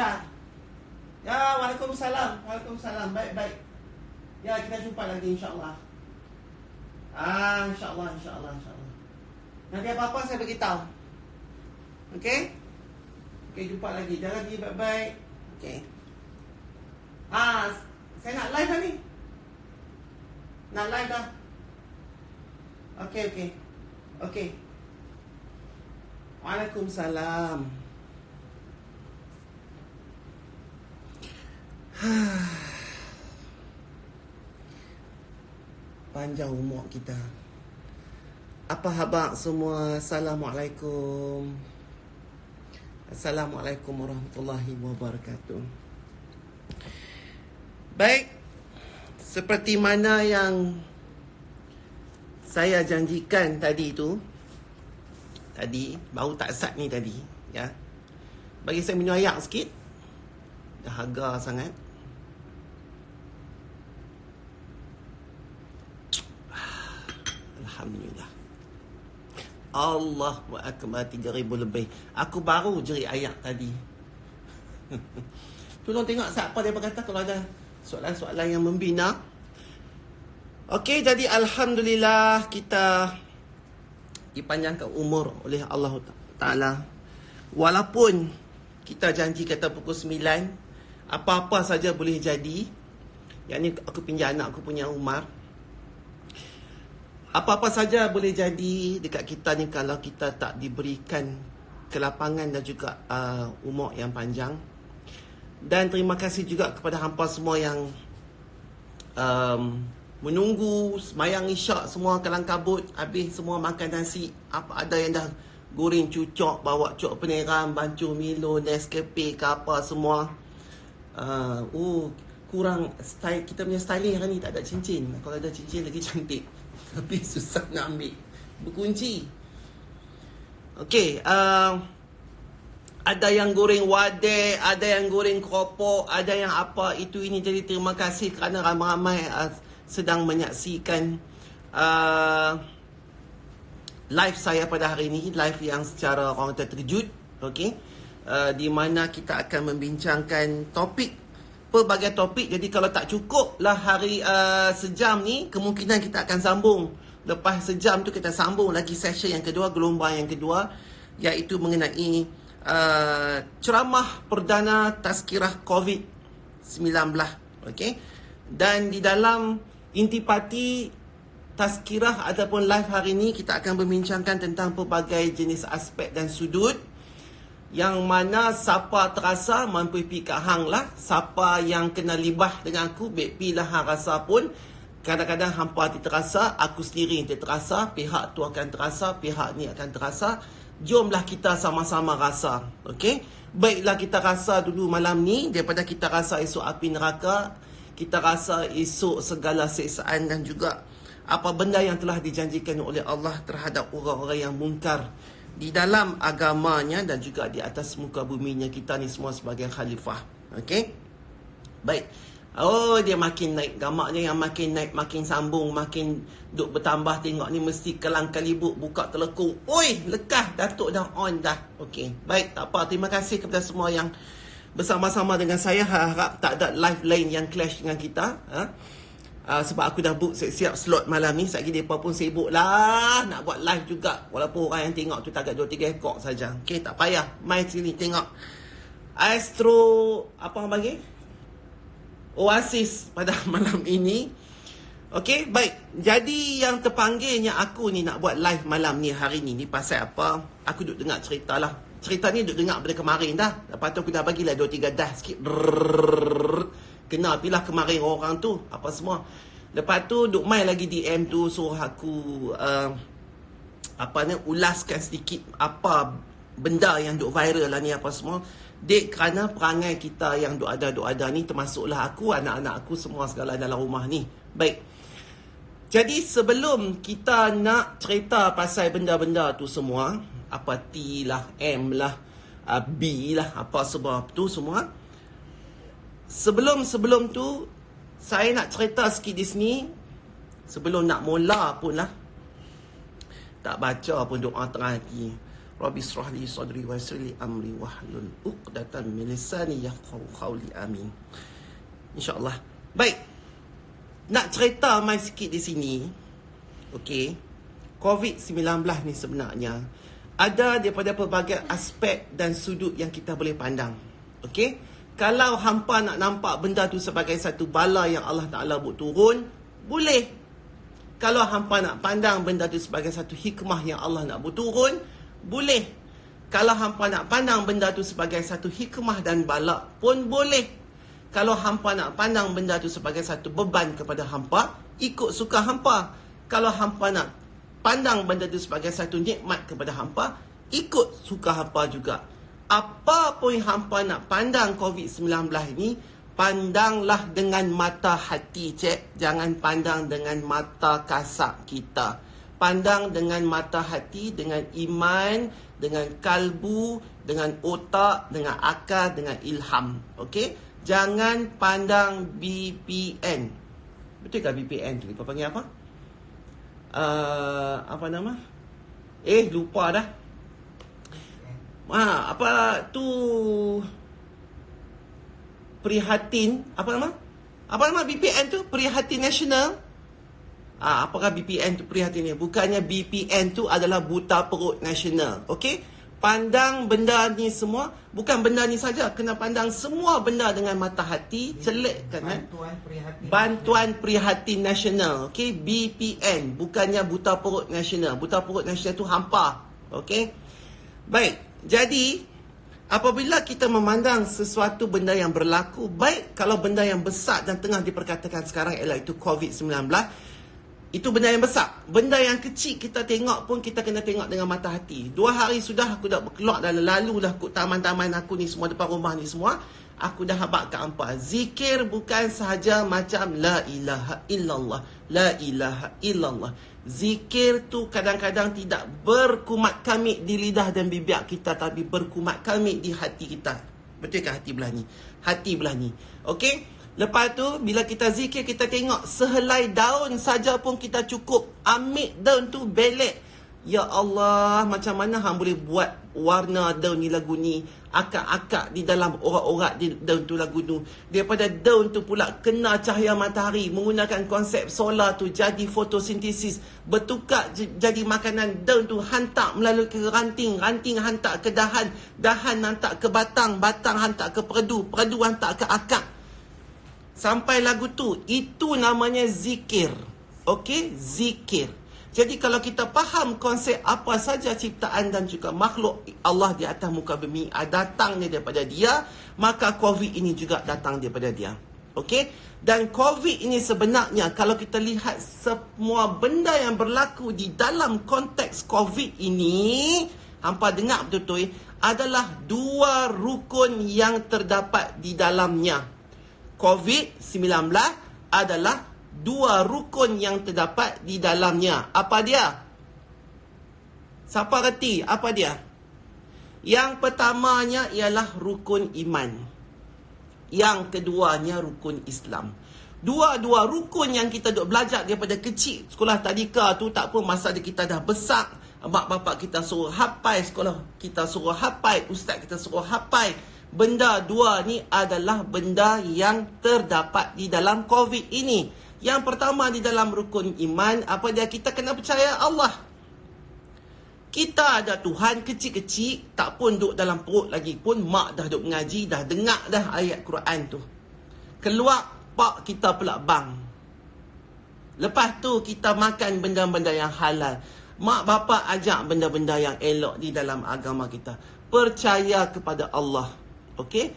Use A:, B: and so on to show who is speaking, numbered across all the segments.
A: Ya. Ya, Waalaikumsalam. Waalaikumsalam. Baik. Ya, kita jumpa lagi insya-Allah. Insya-Allah. Nanti apa-apa saya beritahu. Okey? Okey, jumpa lagi. Jangan pergi baik-baik. Okey. Saya nak live dah ni. Nak live dah. Okey. Waalaikumsalam. Panjang umur kita. Apa khabar semua? Assalamualaikum. Assalamualaikum warahmatullahi wabarakatuh. Baik, seperti mana yang saya janjikan tadi tu, baru tak sat ni tadi, ya. Bagi saya minum air sikit. Dahaga sangat. Alhamdulillah. Allahu akbar, 3,000 lebih. Aku baru jerit ayat tadi. Tolong tengok siapa dia berkata kalau ada soalan-soalan yang membina. Okey, jadi alhamdulillah kita dipanjangkan umur oleh Allah Ta'ala. Walaupun kita janji kata pukul 9, apa-apa saja boleh jadi. Yang ni aku pinjam anak aku punya Umar. Apa-apa saja boleh jadi dekat kita ni kalau kita tak diberikan kelapangan dan juga umur yang panjang. Dan terima kasih juga kepada hampa semua yang menunggu semayang isyak semua kalang kabut, habis semua makan nasi. Apa ada yang dah goreng cucuk, bawa cuk peneram, bancuh Milo, Nescafe ke apa semua. Kurang style, kita punya styling hari ni tak ada cincin. Kalau ada cincin lagi cantik. Tapi susah nak ambil. Berkunci. Okey, ada yang goreng wadek, ada yang goreng keropok, ada yang apa itu ini. Jadi terima kasih kerana ramai-ramai sedang menyaksikan live saya pada hari ini. Live yang secara orang terkejut. Okey, di mana kita akan membincangkan pelbagai topik. Jadi kalau tak cukup lah hari sejam ni, kemungkinan kita akan sambung. Lepas sejam tu kita sambung lagi session yang kedua, gelombang yang kedua, iaitu mengenai ceramah perdana tazkirah COVID-19. Okey. Dan di dalam intipati tazkirah ataupun live hari ini, kita akan membincangkan tentang pelbagai jenis aspek dan sudut. Yang mana siapa terasa mampu pi kat hang lah, siapa yang kena libah dengan aku baik pi lah hang rasa pun. Kadang-kadang hampa terasa, aku sendiri terasa, pihak tu akan terasa, pihak ni akan terasa. Jomlah kita sama-sama rasa. Okey? Baiklah kita rasa dulu malam ni daripada kita rasa esok api neraka, kita rasa esok segala siksaan dan juga apa benda yang telah dijanjikan oleh Allah terhadap orang-orang yang mungkar di dalam agamanya dan juga di atas muka buminya kita ni semua sebagai khalifah. Okey? Baik. Dia makin naik. Gamaknya yang makin naik, makin sambung, makin duk bertambah. Tengok ni mesti kelang kalibuk, buka telekung. Oi, lekah, Datuk dah on dah. Okey. Baik, tak apa. Terima kasih kepada semua yang bersama-sama dengan saya. Harap tak ada live lain yang clash dengan kita. Sebab aku dah book siap slot malam ni. Sekejap mereka pun sibuk lah nak buat live juga. Walaupun orang yang tengok tu takat 2-3 ekor saja. Okey, tak payah. Mai sini tengok Astro, apa orang panggil? Oasis pada malam ini. Okey, baik. Jadi yang terpanggilnya aku ni nak buat live malam ni hari ni pasal apa? Aku duk dengar cerita lah. Cerita ni duk dengar pada kemarin dah. Lepas tu aku dah bagilah 2-3 dah sikit. Kena apilah kemarin orang tu apa semua. Lepas tu duk main lagi DM tu, suruh aku ulaskan sedikit apa benda yang duk viral lah ni apa semua. Dek, kerana perangai kita yang duk ada ni, termasuklah aku, anak-anak aku, semua segala dalam rumah ni. Baik. Jadi sebelum kita nak cerita pasal benda-benda tu semua, apa T lah, M lah, B lah, apa sebab tu semua. Sebelum tu, saya nak cerita sikit di sini. Sebelum nak mula pun lah, tak baca pun doa tengah hati. Rabbi israh li sadri wa yassir li amri wahlul 'uqdatam min lisani yafqahu qawli. Amin. InsyaAllah. Baik. Nak cerita mai sikit di sini. Okey. COVID-19 ni sebenarnya ada daripada pelbagai aspek dan sudut yang kita boleh pandang. Okey. Kalau hampa nak nampak benda tu sebagai satu bala yang Allah Ta'ala buat turun, boleh. Kalau hampa nak pandang benda tu sebagai satu hikmah yang Allah nak buat turun, boleh. Kalau hampa nak pandang benda tu sebagai satu hikmah dan bala pun boleh. Kalau hampa nak pandang benda tu sebagai satu beban kepada hampa, ikut suka hampa. Kalau hampa nak pandang benda tu sebagai satu nikmat kepada hampa, ikut suka hampa juga. Apa pun hampa nak pandang COVID-19 ini, pandanglah dengan mata hati, cik. Jangan pandang dengan mata kasar kita. Pandang dengan mata hati, dengan iman, dengan kalbu, dengan otak, dengan akal, dengan ilham. Okey? Jangan pandang BPN. Betul ke BPN tu? Kau panggil apa? Apa nama? Lupa dah. Apa tu? Prihatin. Apa nama? Apa nama BPN tu? Prihatin Nasional. Apakah BPN tu prihatin ni? Bukannya BPN tu adalah buta perut nasional. Okey? Pandang benda ni semua. Bukan benda ni saja. Kena pandang semua benda dengan mata hati. Celikkan. Bantuan Prihatin Nasional. Okey? BPN. Bukannya buta perut nasional. Buta perut nasional tu hampa. Okey? Baik. Jadi, apabila kita memandang sesuatu benda yang berlaku, baik kalau benda yang besar dan tengah diperkatakan sekarang ialah itu COVID-19, itu benda yang besar. Benda yang kecil kita tengok pun kita kena tengok dengan mata hati. 2 hari sudah aku dah keluar dan lalu dah kot taman-taman aku ni semua, depan rumah ni semua. Aku dah habaq ke hampa. Zikir bukan sahaja macam la ilaha illallah. La ilaha illallah. Zikir tu kadang-kadang tidak berkumat kamit di lidah dan bibir kita, tapi berkumat kamit di hati kita. Betul ke hati belah ni? Hati belah ni. Okey? Lepas tu, bila kita zikir, kita tengok sehelai daun saja pun kita cukup. Ambil daun tu, belek. Ya Allah, macam mana hang boleh buat warna daun ni lagu ni? Akak-akak di dalam orak-orak di daun tu lagu tu. Daripada daun tu pula kena cahaya matahari. Menggunakan konsep solar tu jadi fotosintesis. Bertukar jadi makanan. Daun tu hantar melalui ke ranting. Ranting hantar ke dahan. Dahan hantar ke batang. Batang hantar ke perdu. Perdu hantar ke akar. Sampai lagu tu. Itu namanya zikir. Okey? Zikir. Jadi kalau kita faham konsep apa saja ciptaan dan juga makhluk Allah di atas muka bumi datangnya daripada dia, maka COVID ini juga datang daripada dia. Okey? Dan COVID ini sebenarnya kalau kita lihat semua benda yang berlaku di dalam konteks COVID ini, hampa dengar betul-betul, adalah 2 rukun yang terdapat di dalamnya. COVID-19 adalah 2 rukun yang terdapat di dalamnya. Apa dia? Siapa reti? Apa dia? Yang pertamanya ialah rukun iman. Yang keduanya rukun Islam. Dua-dua rukun yang kita duk belajar daripada kecil. Sekolah tadika tu tak apa, masa kita dah besar. Mak bapak kita suruh hafal, sekolah kita suruh hafal, ustaz kita suruh hafal. Benda 2 ni adalah benda yang terdapat di dalam COVID ini. Yang pertama di dalam rukun iman, apa dia? Kita kena percaya Allah. Kita ada Tuhan kecil-kecil, tak pun duduk dalam perut lagi pun, mak dah duduk mengaji, dah dengar dah ayat Quran tu. Keluar, pak kita pula bang. Lepas tu kita makan benda-benda yang halal. Mak bapak ajak benda-benda yang elok di dalam agama kita. Percaya kepada Allah. Okey?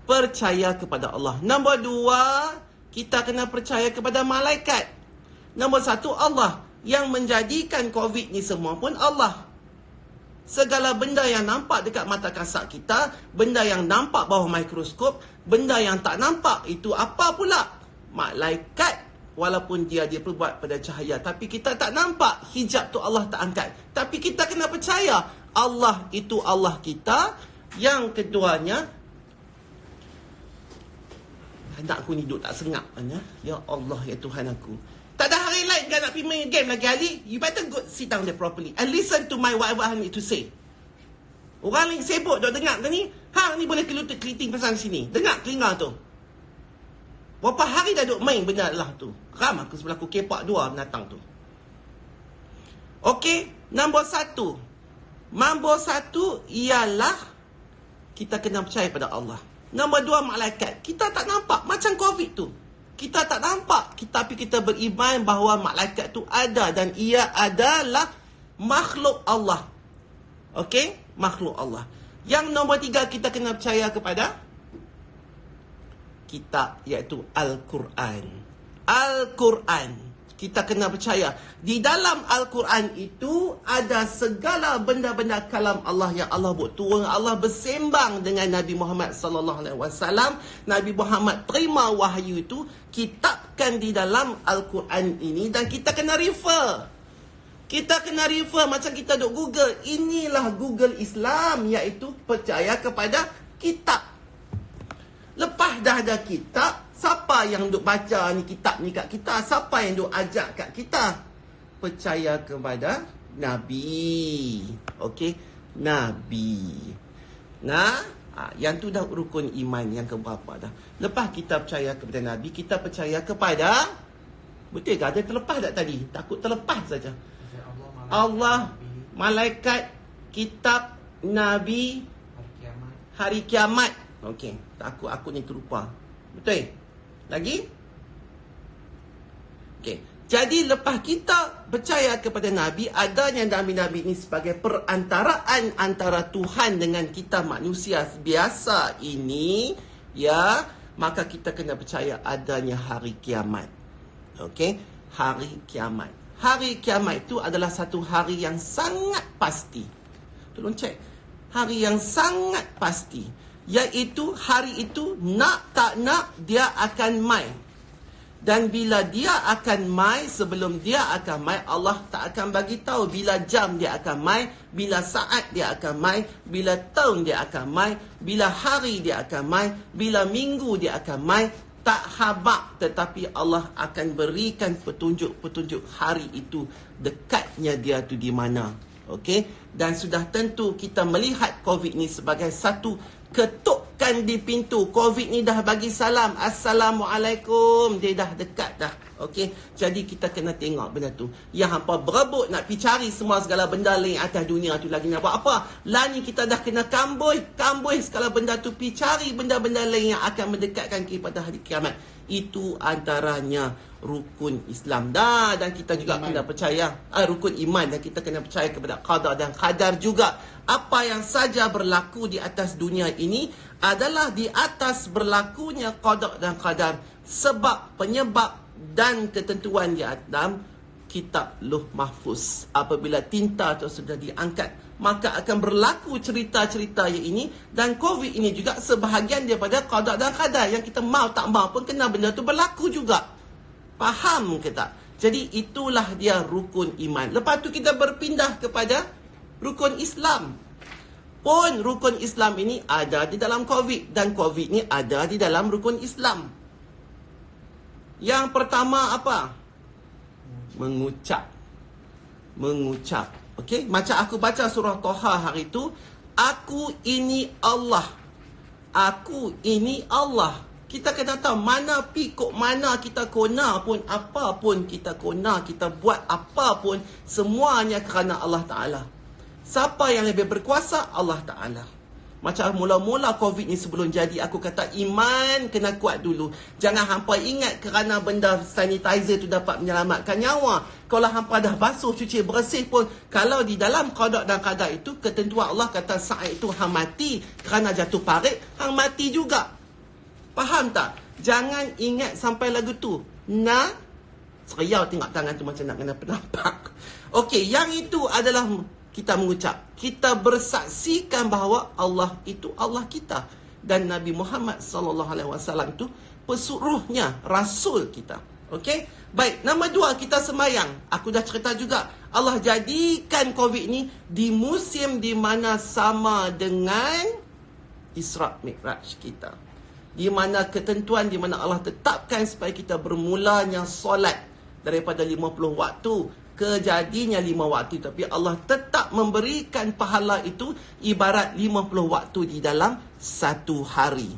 A: Percaya kepada Allah. Nombor 2, kita kena percaya kepada malaikat. Nombor 1, Allah. Yang menjadikan COVID ni semua pun Allah. Segala benda yang nampak dekat mata kasar kita, benda yang nampak bawah mikroskop, benda yang tak nampak, itu apa pula? Malaikat. Walaupun dia berbuat pada cahaya, tapi kita tak nampak. Hijab tu Allah tak angkat. Tapi kita kena percaya Allah itu Allah kita. Yang keduanya, anak aku ni duduk tak sengap. Ya Allah, ya Tuhan aku. Tak ada hari lain kan nak pergi main game lagi, Ali. You better go sit down there properly and listen to my whatever I need to say. Orang lain sibuk duk dengar ke ni. Hang ni boleh keliting pasal sini. Dengar telinga tu. Berapa hari dah duk main benda lah tu. Ram aku sebelah aku kepak dua binatang tu. Okey, nombor satu. Nombor satu ialah kita kena percaya pada Allah. Nombor dua, malaikat. Kita tak nampak macam COVID tu. Kita tak nampak, tapi kita beriman bahawa malaikat tu ada dan ia adalah makhluk Allah. Okey? Makhluk Allah. Yang nombor tiga, kita kena percaya kepada kitab, iaitu Al-Quran. Al-Quran. Kita kena percaya. Di dalam Al-Quran itu ada segala benda-benda kalam Allah yang Allah buat turun. Allah bersembang dengan Nabi Muhammad sallallahu alaihi wasallam. Nabi Muhammad terima wahyu itu, kitabkan di dalam Al-Quran ini, dan kita kena refer. Kita kena refer macam kita duk Google. Inilah Google Islam, iaitu percaya kepada kitab. Lepas dah ada kitab, siapa yang duk baca ni kitab ni kat kita? Siapa yang duk ajak kat kita? Percaya kepada Nabi. Okey? Nabi. Nah, yang tu dah rukun iman yang keberapa dah. Lepas kita percaya kepada Nabi, kita percaya kepada, betul ke? Ada terlepas tak tadi? Takut terlepas saja. Allah, malaikat, kitab, Nabi, hari kiamat. Okey, takut aku ni terlupa. Betul? Lagi? Okey. Jadi lepas kita percaya kepada Nabi, adanya Nabi-Nabi ini sebagai perantaraan antara Tuhan dengan kita manusia biasa ini, ya, maka kita kena percaya adanya hari kiamat. Okey? Hari kiamat. Hari kiamat itu adalah satu hari yang sangat pasti. Tolong cek. Hari yang sangat pasti. Iaitu hari itu nak tak nak dia akan mai. Dan bila dia akan mai, sebelum dia akan mai, Allah tak akan bagi tahu bila jam dia akan mai, bila saat dia akan mai, bila tahun dia akan mai, bila hari dia akan mai, bila minggu dia akan mai. Tak habaq, tetapi Allah akan berikan petunjuk-petunjuk hari itu, dekatnya dia tu di mana. Okey? Dan sudah tentu kita melihat COVID ni sebagai satu ketukkan di pintu. COVID ni dah bagi salam, Assalamualaikum. Dia dah dekat dah. Okey? Jadi kita kena tengok benda tu. Yang hampa berebut nak pergi cari semua segala benda lain atas dunia tu, lagi nak buat apa? Lah ni kita dah kena kambuh segala benda tu, pergi cari benda-benda lain yang akan mendekatkan kepada hari kiamat. Itu antaranya rukun Islam dah. Dan kita juga kena percaya rukun iman, dan kita kena percaya kepada qada dan qadar juga. Apa yang saja berlaku di atas dunia ini adalah di atas berlakunya qada dan qadar, sebab, penyebab dan ketentuan di dalam kitab Lauh Mahfuz. Apabila tinta itu sudah diangkat, maka akan berlaku cerita-cerita yang ini. Dan COVID ini juga sebahagian daripada qada dan qadar, yang kita mau tak mau pun kena benda tu berlaku juga. Faham ke tak? Jadi itulah dia rukun iman. Lepas tu kita berpindah kepada rukun Islam. Pun rukun Islam ini ada di dalam COVID, dan COVID ni ada di dalam rukun Islam. Yang pertama apa? Mengucap. Okey, macam aku baca surah Toha hari itu, aku ini Allah. Aku ini Allah. Kita kena tahu mana pikuk mana kita kona pun, apa pun kita kona, kita buat apa pun, semuanya kerana Allah Ta'ala. Siapa yang lebih berkuasa? Allah Ta'ala. Macam mula-mula COVID ni sebelum jadi, aku kata iman kena kuat dulu. Jangan hampa ingat kerana benda sanitizer tu dapat menyelamatkan nyawa. Kalau hampa dah basuh, cuci, bersih pun, kalau di dalam qada dan qadar itu, ketentuan Allah kata saat itu hang mati kerana jatuh parit, hang mati juga. Faham tak? Jangan ingat sampai lagu tu. Nah, seriau tengok tangan tu macam nak kena penampak. Okey, yang itu adalah kita mengucap, kita bersaksikan bahawa Allah itu Allah kita, dan Nabi Muhammad SAW itu pesuruhnya, rasul kita. Okey? Baik, nombor dua, kita sembahyang. Aku dah cerita juga, Allah jadikan COVID ni di musim di mana sama dengan Isra' Mi'raj kita. Di mana ketentuan, di mana Allah tetapkan supaya kita bermulanya solat daripada 50 waktu kejadinya 5 waktu, tapi Allah tetap memberikan pahala itu ibarat 50 waktu di dalam satu hari.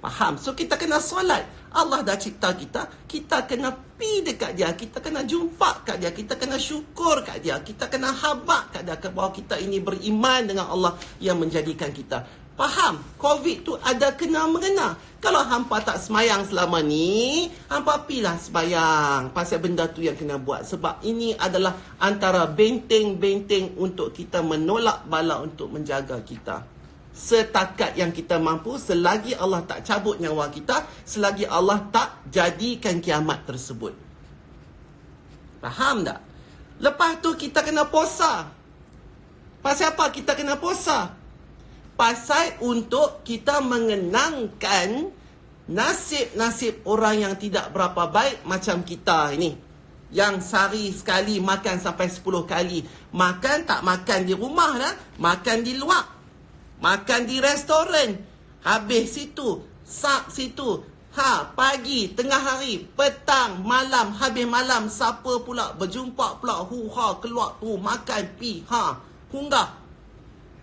A: Faham? So kita kena solat. Allah dah cipta kita, kita kena pi dekat dia, kita kena jumpa kat dia, kita kena syukur kat dia, kita kena habaq kat dia bahawa kita ini beriman dengan Allah yang menjadikan kita. Faham? Covid tu ada kena mengena. Kalau hampa tak semayang selama ni, hampa pilah semayang pasal benda tu yang kena buat. Sebab ini adalah antara benteng-benteng untuk kita menolak bala untuk menjaga kita. Setakat yang kita mampu, selagi Allah tak cabut nyawa kita, selagi Allah tak jadikan kiamat tersebut. Faham tak? Lepas tu kita kena puasa. Pasal apa kita kena puasa? Pasal untuk kita mengenangkan nasib-nasib orang yang tidak berapa baik macam kita ini. Yang sehari sekali makan sampai 10 kali. Makan tak makan di rumah dah, makan di luar. Makan di restoran. Habis situ, sak situ. Pagi, tengah hari, petang, malam, habis malam, siapa pula berjumpa pula, keluar tu, makan, pi, hunggah.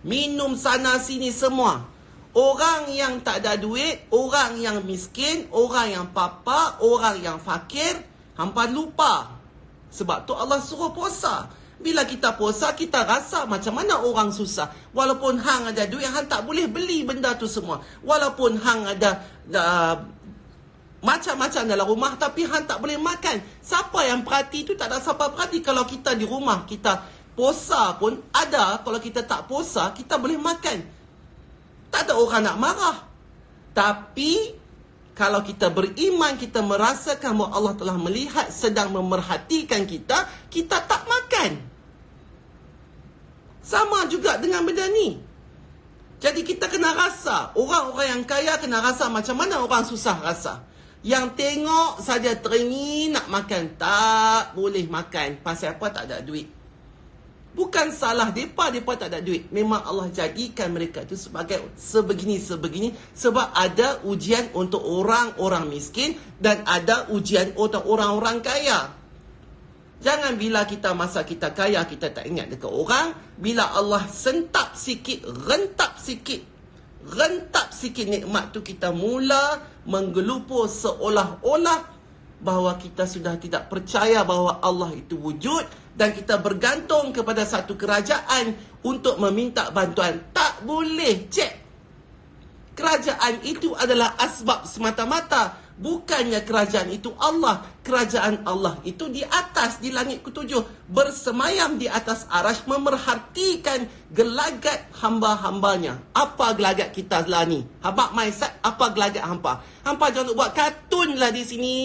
A: Minum sana sini semua. Orang yang tak ada duit, orang yang miskin, orang yang papa, orang yang fakir, hampa lupa. Sebab tu Allah suruh puasa. Bila kita puasa, kita rasa macam mana orang susah. Walaupun hang ada duit, hang tak boleh beli benda tu semua. Walaupun hang ada macam-macam dalam rumah, tapi hang tak boleh makan. Siapa yang perhati tu? Tak ada siapa perhati. Kalau kita di rumah, kita puasa pun ada. Kalau kita tak puasa, kita boleh makan. Tak ada orang nak marah. Tapi kalau kita beriman, kita merasakan bahawa Allah telah melihat, sedang memerhatikan kita, kita tak makan. Sama juga dengan benda ni. Jadi kita kena rasa. Orang-orang yang kaya kena rasa macam mana orang susah rasa. Yang tengok saja teringin nak makan, tak boleh makan. Pasal apa? Tak ada duit. Bukan salah mereka tak ada duit. Memang Allah jadikan mereka itu sebagai sebegini-sebegini. Sebab ada ujian untuk orang-orang miskin dan ada ujian untuk orang-orang kaya. Jangan bila kita masa kita kaya, kita tak ingat dekat orang. Bila Allah sentap sikit, rentap sikit nikmat tu, kita mula menggelupur seolah-olah bahawa kita sudah tidak percaya bahawa Allah itu wujud dan kita bergantung kepada satu kerajaan untuk meminta bantuan. Tak boleh. Cek. Kerajaan itu adalah asbab semata-mata. Bukannya kerajaan itu Allah. Kerajaan Allah itu di atas, di langit ketujuh. Bersemayam di atas arash, memerhatikan gelagat hamba-hambanya. Apa gelagat kita lah ni? Habak Maisat, apa gelagat hampa? Hampa jangan buat kartun lah di sini.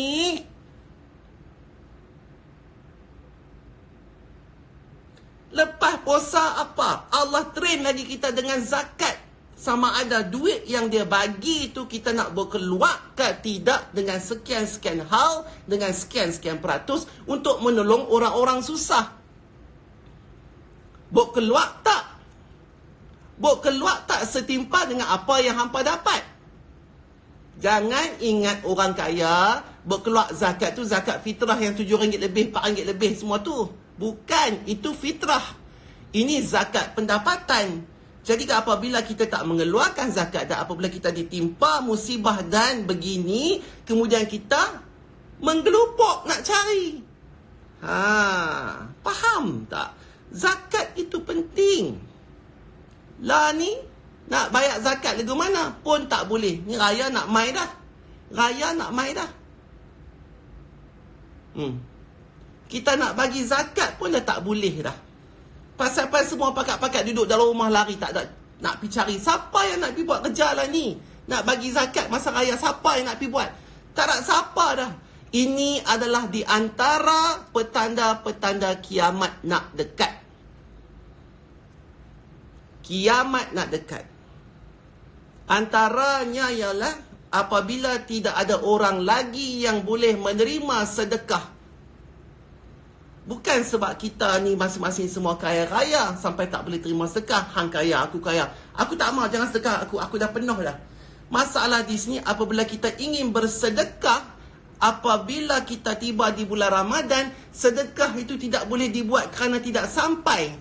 A: Lepas puasa apa? Allah train lagi kita dengan zakat. Sama ada duit yang dia bagi tu kita nak berkeluar ke tidak, dengan sekian-sekian hal, dengan sekian-sekian peratus untuk menolong orang-orang susah. Berkeluar tak? Berkeluar tak setimpa dengan apa yang hampa dapat? Jangan ingat orang kaya berkeluar zakat tu zakat fitrah yang RM7 lebih, RM4 lebih semua tu. Bukan, itu fitrah. Ini zakat pendapatan. Jadi apabila kita tak mengeluarkan zakat dan apabila kita ditimpa musibah dan begini, kemudian kita menggelupuk nak cari. Faham tak? Zakat itu penting. Lah ni, nak bayar zakat lagu mana pun tak boleh. Ni raya nak mai dah. Kita nak bagi zakat pun dah tak boleh dah. Pasal semua pakat-pakat duduk dalam rumah lari, tak ada nak pergi cari. Siapa yang nak pergi buat kerja lah ni? Nak bagi zakat masa raya, siapa yang nak pergi buat? Tak ada siapa dah. Ini adalah di antara petanda-petanda kiamat nak dekat. Kiamat nak dekat. Antaranya ialah apabila tidak ada orang lagi yang boleh menerima sedekah. Bukan sebab kita ni masing-masing semua kaya raya sampai tak boleh terima sedekah. Hang kaya, aku kaya. Aku tak mahu, jangan sedekah aku dah penuh dah. Masalah di sini apabila kita ingin bersedekah, apabila kita tiba di bulan Ramadan, sedekah itu tidak boleh dibuat kerana tidak sampai.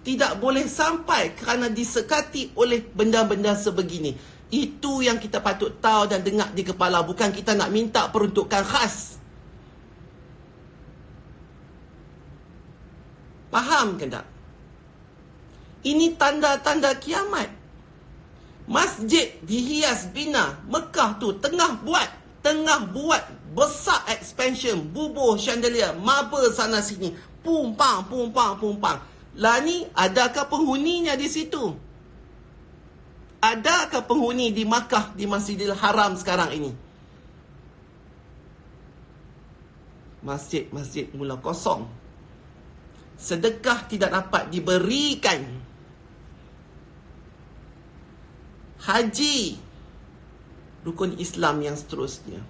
A: Tidak boleh sampai kerana disekati oleh benda-benda sebegini. Itu yang kita patut tahu dan dengar di kepala. Bukan kita nak minta peruntukan khas. Faham ke tak? Ini tanda-tanda kiamat. Masjid dihias bina Mekah tu tengah buat besar expansion, bubuh chandelier, marble sana sini, pumpang. Lah ni, adakah penghuninya di situ? Adakah penghuni di Makkah, di Masjidil Haram sekarang ini? Masjid-masjid mula kosong. Sedekah tidak dapat diberikan. Haji, rukun Islam yang seterusnya.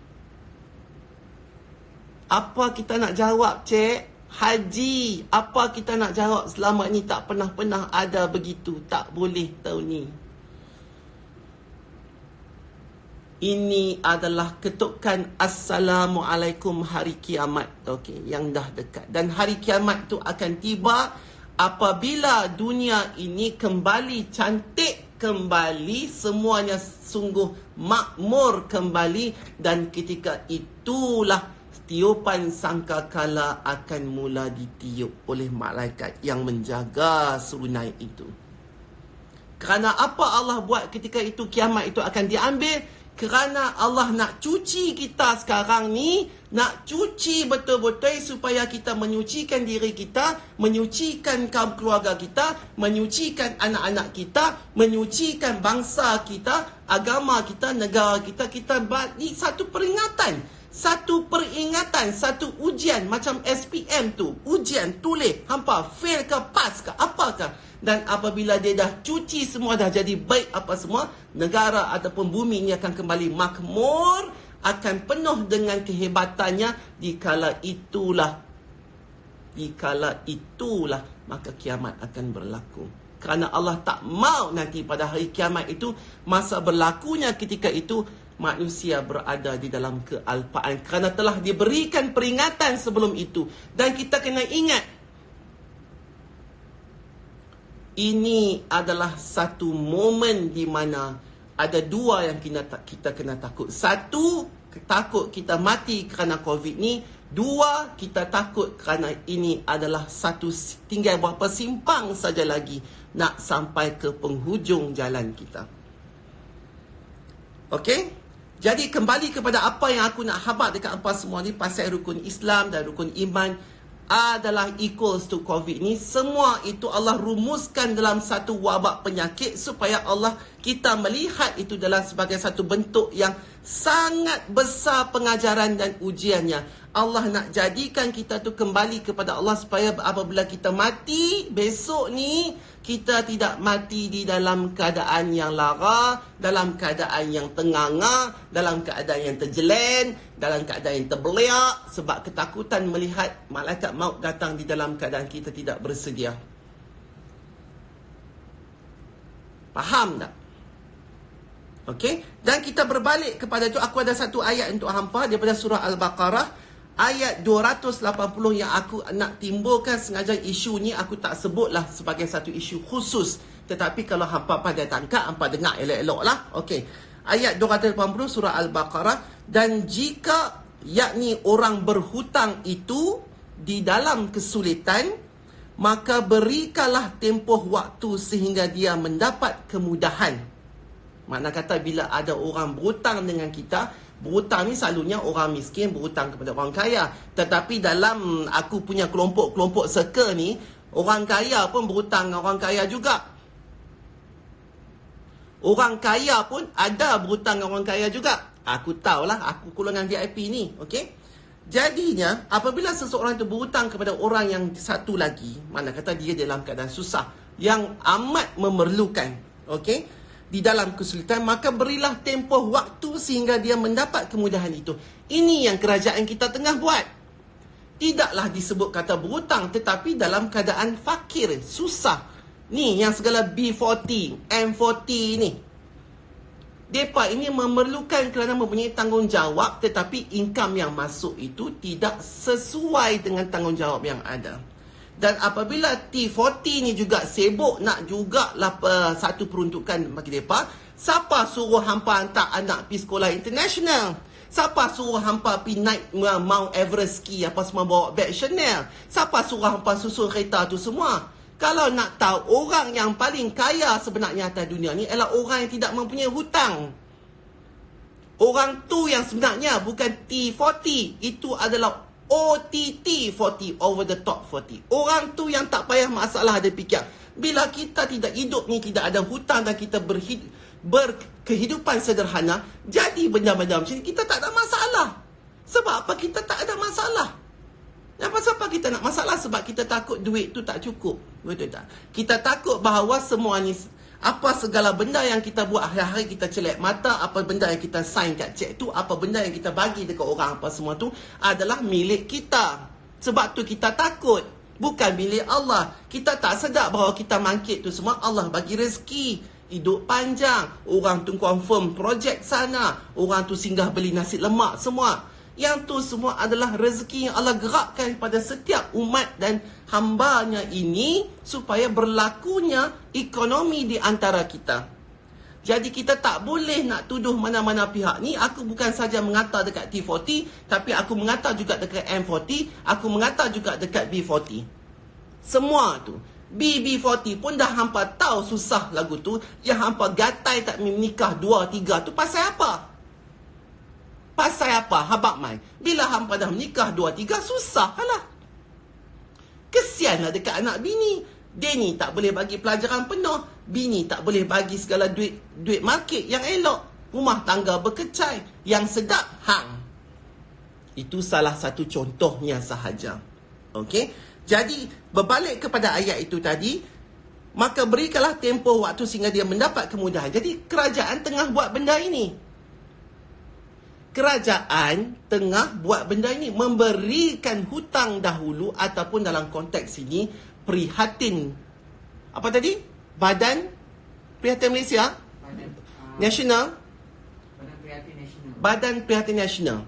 A: Apa kita nak jawab, Cik? Haji, apa kita nak jawab? Selama ni tak pernah ada begitu. Tak boleh tahun ni. Ini adalah ketukan Assalamualaikum hari kiamat. Okey, yang dah dekat. Dan hari kiamat tu akan tiba apabila dunia ini kembali cantik kembali, semuanya sungguh makmur kembali, dan ketika itulah tiupan sangkakala akan mula ditiup oleh malaikat yang menjaga serunai itu. Kerana apa Allah buat ketika itu kiamat itu akan diambil? Kerana Allah nak cuci kita sekarang ni, nak cuci betul-betul supaya kita menyucikan diri kita, menyucikan kaum keluarga kita, menyucikan anak-anak kita, menyucikan bangsa kita, agama kita, negara kita. Kita buat ni satu peringatan. Satu ujian macam SPM tu, ujian tulis, hampa fail ke pass ke apakah. Dan apabila dia dah cuci semua, dah jadi baik apa semua, negara ataupun bumi ini akan kembali makmur, akan penuh dengan kehebatannya. Dikala itulah maka kiamat akan berlaku. Kerana Allah tak mau nanti pada hari kiamat itu, masa berlakunya ketika itu, manusia berada di dalam kealpaan kerana telah diberikan peringatan sebelum itu. Dan kita kena ingat, ini adalah satu momen di mana ada dua yang kita kena takut. Satu, takut kita mati kerana COVID ni. Dua, kita takut kerana ini adalah satu, tinggal berapa simpang saja lagi nak sampai ke penghujung jalan kita. Okey? Jadi kembali kepada apa yang aku nak habaq dekat apa semua ni pasal rukun Islam dan rukun iman adalah equals to COVID ni. Semua itu Allah rumuskan dalam satu wabak penyakit supaya kita melihat itu dalam sebagai satu bentuk yang sangat besar pengajaran dan ujiannya. Allah nak jadikan kita tu kembali kepada Allah supaya apabila kita mati besok ni, kita tidak mati di dalam keadaan yang lara, dalam keadaan yang tenganga, dalam keadaan yang terjelen, dalam keadaan yang terbeliak, sebab ketakutan melihat malaikat maut datang di dalam keadaan kita tidak bersedia. Faham tak? Okey? Dan kita berbalik kepada itu. Aku ada satu ayat untuk hampa daripada surah Al-Baqarah, ayat 280 yang aku nak timbulkan. Sengaja isu ni aku tak sebutlah sebagai satu isu khusus, tetapi kalau hampa pada tangkap, hampa dengar elok-elok lah. Okey. Ayat 280 surah Al-Baqarah. Dan jika yakni orang berhutang itu di dalam kesulitan, maka berikanlah tempoh waktu sehingga dia mendapat kemudahan. Makna kata bila ada orang berhutang dengan kita, berhutang ni selalunya orang miskin berhutang kepada orang kaya. Tetapi dalam aku punya kelompok-kelompok circle ni, orang kaya pun berhutang dengan orang kaya juga. Orang kaya pun ada berhutang dengan orang kaya juga. Aku tahulah, aku golongan VIP ni. Okey? Jadinya, apabila seseorang itu berhutang kepada orang yang satu lagi, mana kata dia dalam keadaan susah, yang amat memerlukan, okey, di dalam kesulitan, maka berilah tempoh waktu sehingga dia mendapat kemudahan itu. Ini yang kerajaan kita tengah buat. Tidaklah disebut kata berhutang, tetapi dalam keadaan fakir, susah. Ni yang segala B40, M40 ni. Depa ini memerlukan kerana mempunyai tanggungjawab, tetapi income yang masuk itu tidak sesuai dengan tanggungjawab yang ada. Dan apabila T40 ni juga sibuk nak jugalah satu peruntukan bagi depa, siapa suruh hampa hantar anak pergi sekolah international? Siapa suruh hampa pergi naik Mount Everest ski apa semua bawa beg Chanel? Siapa suruh hampa susun kereta tu semua? Kalau nak tahu, orang yang paling kaya sebenarnya atas dunia ni adalah orang yang tidak mempunyai hutang. Orang tu yang sebenarnya bukan T40. Itu adalah OTT 40, over the top 40. Orang tu yang tak payah masalah ada fikir. Bila kita tidak hidup ni, tidak ada hutang dan kita berkehidupan sederhana, jadi benda-benda macam ni kita tak ada masalah. Sebab apa kita tak ada masalah? Apa kita nak masalah? Sebab kita takut duit tu tak cukup. Betul tak? Kita takut bahawa semua ni, apa segala benda yang kita buat hari-hari, kita celak mata, apa benda yang kita sign kat cek tu, apa benda yang kita bagi dekat orang, apa semua tu adalah milik kita. Sebab tu kita takut. Bukan milik Allah. Kita tak sedar bahawa kita mangkit tu semua Allah bagi rezeki. Hidup panjang. Orang tu confirm projek sana. Orang tu singgah beli nasi lemak semua. Yang tu semua adalah rezeki yang Allah gerakkan pada setiap umat dan hambanya ini supaya berlakunya ekonomi di antara kita. Jadi kita tak boleh nak tuduh mana-mana pihak ni. Aku bukan saja mengata dekat T40, tapi aku mengata juga dekat M40, aku mengata juga dekat B40. Semua tu. BB40 pun dah hampa tahu susah lagu tu. Yang hampa gatai tak menikah 2-3 tu pasal apa? Pasal apa? Habak mai. Bila hampa dah menikah 2-3, susah lah. Kesianlah dekat anak bini. Dia ni tak boleh bagi pelajaran penuh. Bini tak boleh bagi segala duit market yang elok. Rumah tangga berkecai. Yang sedap, hang. Itu salah satu contohnya sahaja. Okey? Jadi, berbalik kepada ayat itu tadi, maka berikanlah tempoh waktu sehingga dia mendapat kemudahan. Jadi, kerajaan tengah buat benda ini. Kerajaan tengah buat benda ini, memberikan hutang dahulu ataupun dalam konteks ini prihatin. Apa tadi? Badan Prihatin Malaysia? Nasional? Badan Prihatin Nasional.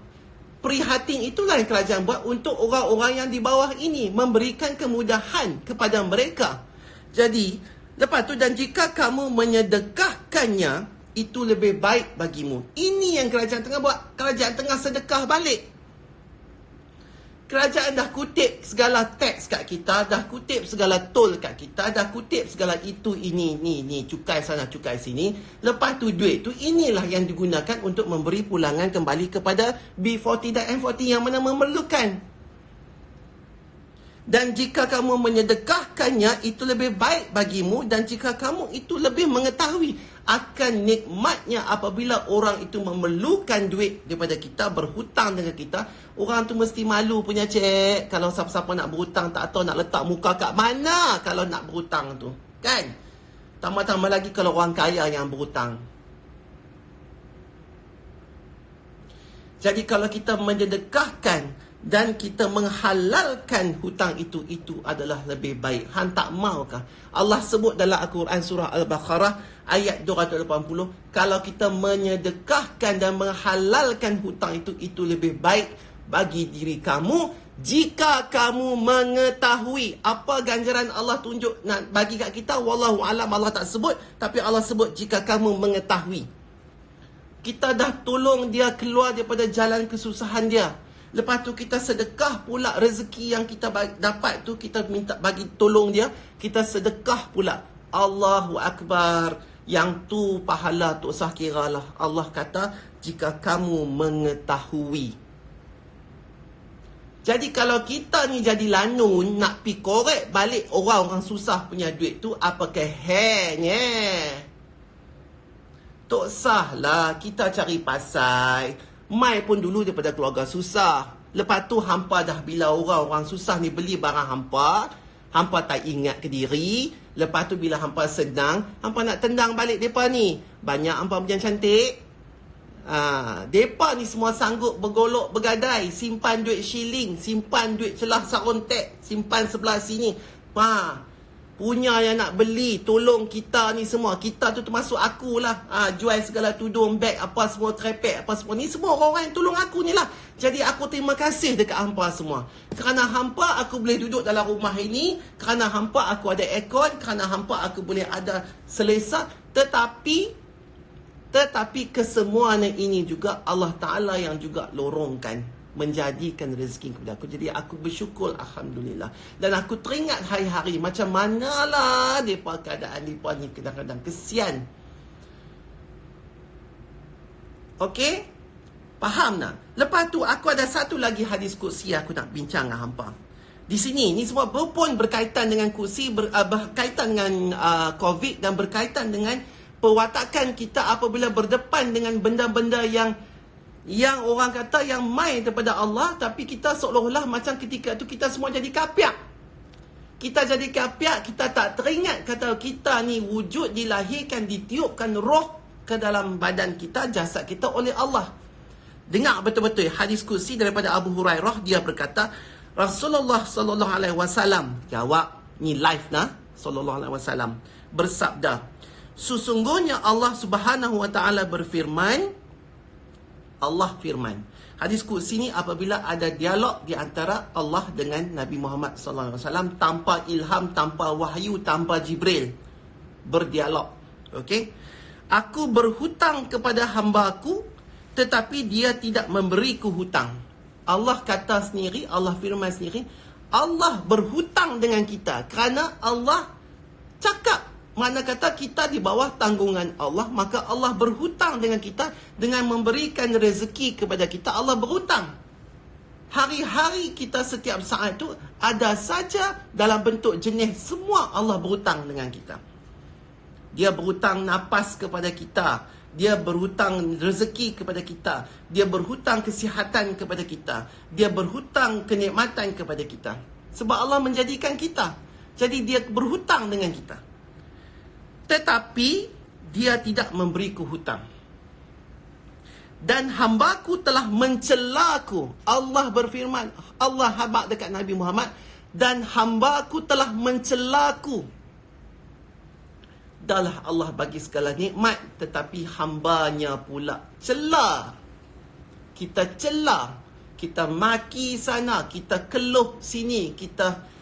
A: Prihatin itulah yang kerajaan buat untuk orang-orang yang di bawah ini, memberikan kemudahan kepada mereka. Jadi, lepas tu, dan jika kamu menyedekahkannya, itu lebih baik bagimu. Ini yang kerajaan tengah buat. Kerajaan tengah sedekah balik. Kerajaan dah kutip segala teks kat kita, dah kutip segala tol kat kita, dah kutip segala itu, ini, ni, cukai sana, cukai sini. Lepas tu duit tu, inilah yang digunakan untuk memberi pulangan kembali kepada B40 dan M40 yang mana memerlukan. Dan jika kamu menyedekahkannya, itu lebih baik bagimu. Dan jika kamu itu lebih mengetahui akan nikmatnya apabila orang itu memerlukan duit daripada kita, berhutang dengan kita, orang tu mesti malu punya cik. Kalau siapa-siapa nak berhutang, tak tahu nak letak muka kat mana kalau nak berhutang tu, kan? Tambah-tambah lagi kalau orang kaya yang berhutang. Jadi kalau kita menyedekahkan dan kita menghalalkan hutang itu adalah lebih baik. Han tak maukah? Allah sebut dalam Al-Quran surah Al-Baqarah ayat 280, kalau kita menyedekahkan dan menghalalkan hutang itu lebih baik bagi diri kamu jika kamu mengetahui. Apa ganjaran Allah tunjuk nak bagi kat kita? Wallahu alam, Allah tak sebut, tapi Allah sebut jika kamu mengetahui. Kita dah tolong dia keluar daripada jalan kesusahan dia. Lepas tu kita sedekah pula rezeki yang kita dapat tu, kita minta bagi tolong dia, kita sedekah pula. Allahu Akbar. Yang tu pahala tu usah kira lah. Allah kata jika kamu mengetahui. Jadi kalau kita ni jadi lanun nak pi korek balik orang-orang susah punya duit tu, apa kehernya? Tak sah lah kita cari pasal. Mai pun dulu daripada keluarga susah. Lepas tu hampa dah bila orang-orang susah ni beli barang hampa, hampa tak ingat ke diri. Lepas tu bila hampa senang, hampa nak tendang balik mereka ni. Banyak hampa punya cantik. Mereka ni semua sanggup bergolok bergadai, simpan duit shilling, simpan duit celah sarontek, simpan sebelah sini. punya yang nak beli, tolong kita ni semua. Kita tu termasuk akulah. Jual segala tudung, beg, apa semua, trepek, apa semua. Ni semua orang yang tolong aku ni lah. Jadi aku terima kasih dekat hampa semua. Kerana hampa aku boleh duduk dalam rumah ini. Kerana hampa aku ada aircon. Kerana hampa aku boleh ada selesa. Tetapi kesemuanya ini juga Allah Ta'ala yang juga lorongkan, menjadikan rezeki kepada aku. Jadi aku bersyukur, Alhamdulillah. Dan aku teringat hari-hari macam manalah mereka keadaan mereka ni kadang-kadang kesian. Okey? Faham tak? Lepas tu aku ada satu lagi hadis kursi aku nak bincang dengan hampa. Di sini, ni semua pun berkaitan dengan kursi, berkaitan dengan COVID dan berkaitan dengan perwatakan kita apabila berdepan dengan benda-benda yang orang kata yang main daripada Allah, tapi kita seolah-olah macam ketika tu kita semua jadi kapiak. Kita jadi kapiak, kita tak teringat kata kita ni wujud dilahirkan, ditiupkan roh ke dalam badan kita, jasad kita oleh Allah. Dengar betul-betul hadis kursi daripada Abu Hurairah, dia berkata, Rasulullah sallallahu alaihi wasallam jawab, ni live nah, sallallahu alaihi wasallam bersabda, sesungguhnya Allah Subhanahu wa taala berfirman, Allah firman. Hadis kursi ni apabila ada dialog di antara Allah dengan Nabi Muhammad sallallahu alaihi wasallam tanpa ilham, tanpa wahyu, tanpa Jibril, berdialog. Okey? Aku berhutang kepada hamba-Ku, tetapi dia tidak memberiku hutang. Allah kata sendiri, Allah firman sendiri, Allah berhutang dengan kita kerana Allah cakap. Mana kata kita di bawah tanggungan Allah, maka Allah berhutang dengan kita dengan memberikan rezeki kepada kita. Allah berhutang. Hari-hari kita setiap saat itu ada saja dalam bentuk jenis semua Allah berhutang dengan kita. Dia berhutang nafas kepada kita. Dia berhutang rezeki kepada kita. Dia berhutang kesihatan kepada kita. Dia berhutang kenikmatan kepada kita. Sebab Allah menjadikan kita. Jadi dia berhutang dengan kita. Tetapi dia tidak memberiku hutang. Dan hamba-Ku telah mencelaku. Allah berfirman, Allah habaq dekat Nabi Muhammad, dan hamba-Ku telah mencelaku. Dahlah Allah bagi segala nikmat, tetapi hambanya pula cela. Kita cela, kita maki sana, kita keluh sini, kita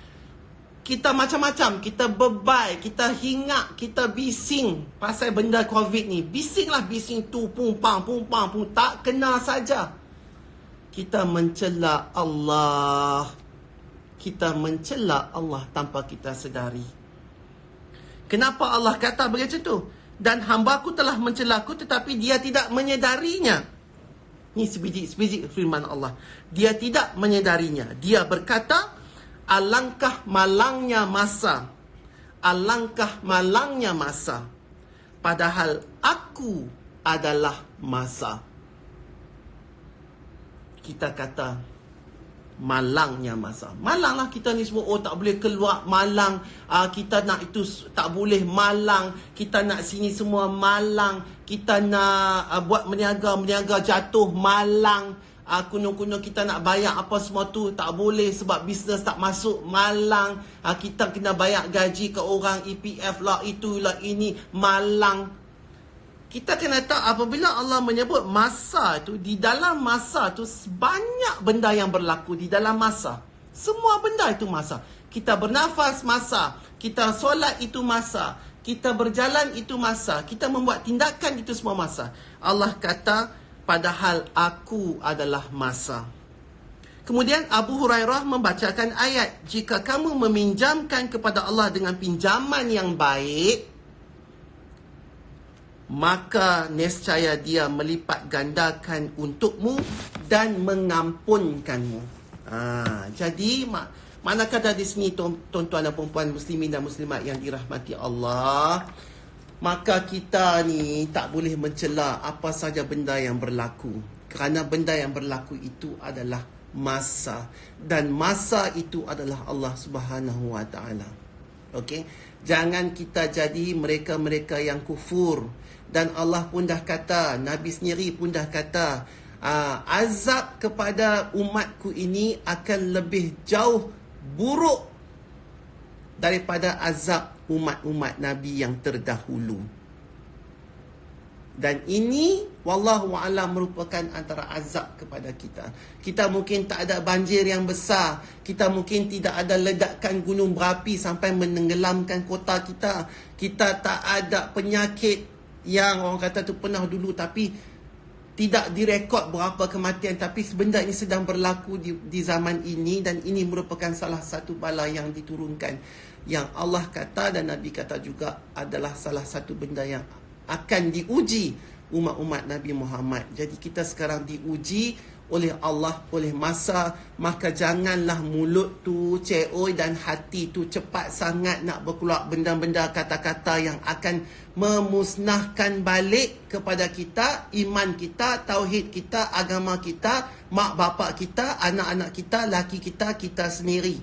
A: macam-macam, kita bebai, kita hingak, kita bising pasal benda COVID ni. Bisinglah, bising tu, pum, tak kena saja. Kita mencela Allah. Kita mencela Allah tanpa kita sedari. Kenapa Allah kata begitu tu? Dan hamba-Ku telah mencelaku, tetapi dia tidak menyedarinya. Ni sebiji firman Allah. Dia tidak menyedarinya. Dia berkata, alangkah malangnya masa. Alangkah malangnya masa. Padahal aku adalah masa. Kita kata malangnya masa. Malanglah kita ni semua. Oh, tak boleh keluar, malang. Kita nak itu, tak boleh, malang. Kita nak sini semua, malang. Kita nak buat meniaga jatuh, malang. Kuno-kuno kita nak bayar apa semua tu, tak boleh sebab bisnes tak masuk, malang. Kita kena bayar gaji ke orang, EPF lah, itulah ini, malang. Kita kena tahu apabila Allah menyebut masa tu, di dalam masa tu banyak benda yang berlaku di dalam masa. Semua benda itu masa. Kita bernafas masa, kita solat itu masa, kita berjalan itu masa, kita membuat tindakan itu semua masa. Allah kata, padahal aku adalah masa. Kemudian Abu Hurairah membacakan ayat, jika kamu meminjamkan kepada Allah dengan pinjaman yang baik, maka nescaya dia melipat gandakan untukmu dan mengampunkanmu. Jadi manakala di sini tuan-tuan dan puan-puan muslimin dan muslimat yang dirahmati Allah, maka kita ni tak boleh mencela apa saja benda yang berlaku. Kerana benda yang berlaku itu adalah masa. Dan masa itu adalah Allah Subhanahu wa ta'ala. Okey? Jangan kita jadi mereka-mereka yang kufur. Dan Allah pun dah kata, Nabi sendiri pun dah kata, azab kepada umatku ini akan lebih jauh buruk daripada azab umat-umat Nabi yang terdahulu. Dan ini wallahu a'lam merupakan antara azab kepada kita. Kita mungkin tak ada banjir yang besar, kita mungkin tidak ada ledakan gunung berapi sampai menenggelamkan kota kita. Kita tak ada penyakit yang orang kata tu pernah dulu tapi tidak direkod berapa kematian, tapi benda ini sedang berlaku di zaman ini, dan ini merupakan salah satu bala yang diturunkan, yang Allah kata dan Nabi kata juga adalah salah satu benda yang akan diuji umat-umat Nabi Muhammad. Jadi kita sekarang diuji oleh Allah, oleh masa. Maka janganlah mulut tu ceoi dan hati tu cepat sangat nak berkeluar benda-benda kata-kata yang akan memusnahkan balik kepada kita iman kita, tauhid kita, agama kita, mak bapak kita, anak-anak kita, laki kita, kita sendiri.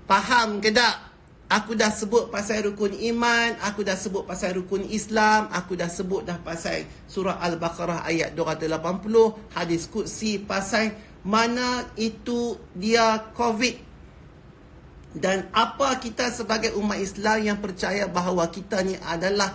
A: Faham ke tak? Aku dah sebut pasal rukun iman, aku dah sebut pasal rukun Islam, aku dah sebut dah pasal surah Al-Baqarah ayat 280, hadis Qudsi pasal mana itu dia COVID. Dan apa kita sebagai umat Islam yang percaya bahawa kita ni adalah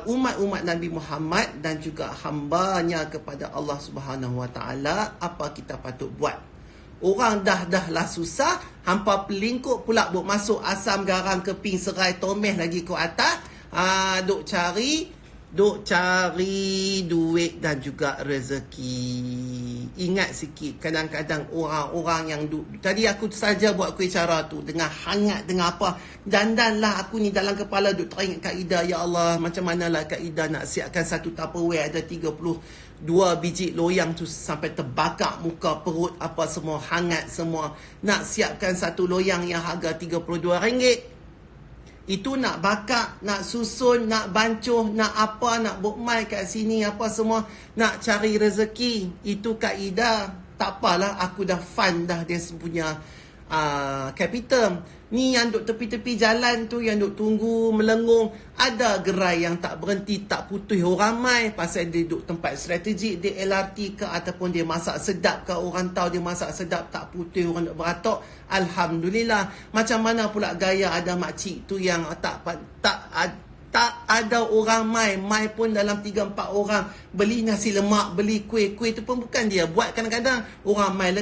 A: umat-umat Nabi Muhammad dan juga hambanya kepada Allah Subhanahu Wa Taala, apa kita patut buat? Orang dah lah susah, hampa pelingkup pula buat masuk asam garam keping serai tomeh lagi ke atas. Duk cari duit dan juga rezeki. Ingat sikit, kadang-kadang orang-orang yang tadi aku saja buat kuih cara tu dengan hangat, dengan apa, dandanlah aku ni dalam kepala duk teringat kaedah. Ya Allah, macam manalah kaedah nak siapkan satu Tupperware ada 32 biji loyang tu sampai terbakar muka, perut, apa semua hangat semua. Nak siapkan satu loyang yang harga RM32. Itu nak bakar, nak susun, nak bancuh, nak apa, nak bukmai kat sini, apa semua. Nak cari rezeki. Itu kaedah. Tak apalah, aku dah fund dah dia punya capital. Ni yang duk tepi-tepi jalan tu, yang duk tunggu melengung, ada gerai yang tak berhenti, tak putus orang ramai pasal dia duk tempat strategik, dia LRT ke ataupun dia masak sedap ke, orang tahu dia masak sedap, tak putus orang duk beratok. Alhamdulillah. Macam mana pula gaya ada makcik tu yang tak ada orang mai pun dalam 3-4 orang beli nasi lemak, beli kuih tu pun bukan dia buat. Kadang-kadang orang mai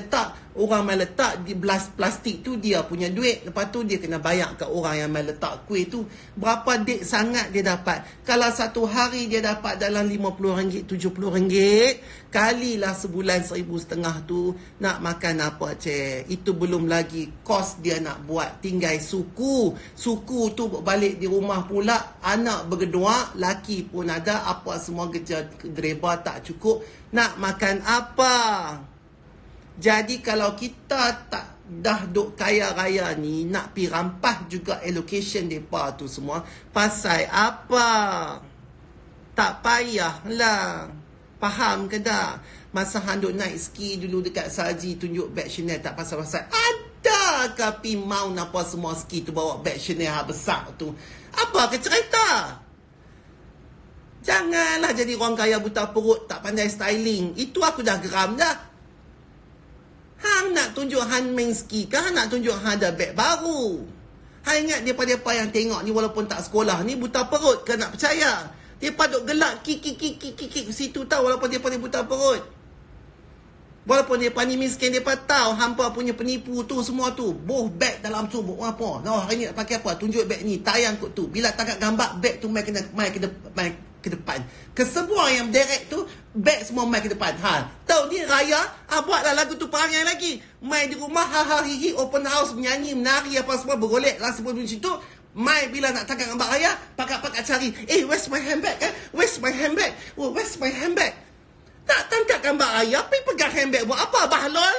A: letak di belas plastik tu dia punya duit, lepas tu dia kena bayar kat orang yang mai letak kuih tu. Berapa dik sangat dia dapat? Kalau satu hari dia dapat dalam RM50, RM70, kalilah sebulan RM1,500 tu nak makan apa cik? Itu belum lagi kos dia nak buat tinggal suku tu balik di rumah pula, anak bergedua, laki pun ada, apa semua kerja dereba tak cukup, nak makan apa? Jadi kalau kita tak dah duk kaya raya ni, nak pi rampas juga allocation mereka tu semua, pasal apa? Tak payahlah. Faham ke tak? Masa handuk naik ski dulu dekat Saji, tunjuk beg Chanel tak pasal-pasal. Ada ke pi mau apa semua ski tu bawa beg Chanel besar tu? Apa ke cerita? Janganlah jadi orang kaya buta perut, tak pandai styling. Itu aku dah geram dah. Hang nak tunjuk Han main ski ke? Hang nak tunjuk Han ada beg baru? Hang ingat depa-depa yang tengok ni walaupun tak sekolah ni buta perut ke nak percaya? Depa duk gelak kik situ tahu walaupun depa ni buta perut. Walaupun depa ni miskin, depa tahu hampa punya penipu tu semua tu. Boh beg dalam tu buat apa? Oh, hari ni nak pakai apa? Tunjuk beg ni, tayang kot tu. Bila tangkap gambar beg tu mai ke depan. Kesemua yang direct tu beg semua mai ke depan. Tahu ni raya, buatlah lagu tu perangai lagi. Mai di rumah hihi open house menyanyi, menari apa semua bergolek lah sebelum di situ. Mai bila nak tangkap gambar raya, pakat-pakat cari, where's my handbag? Where's my handbag? Oh, where's my handbag? Tak tangkap gambar raya, pergi pegang handbag buat apa, bahlol?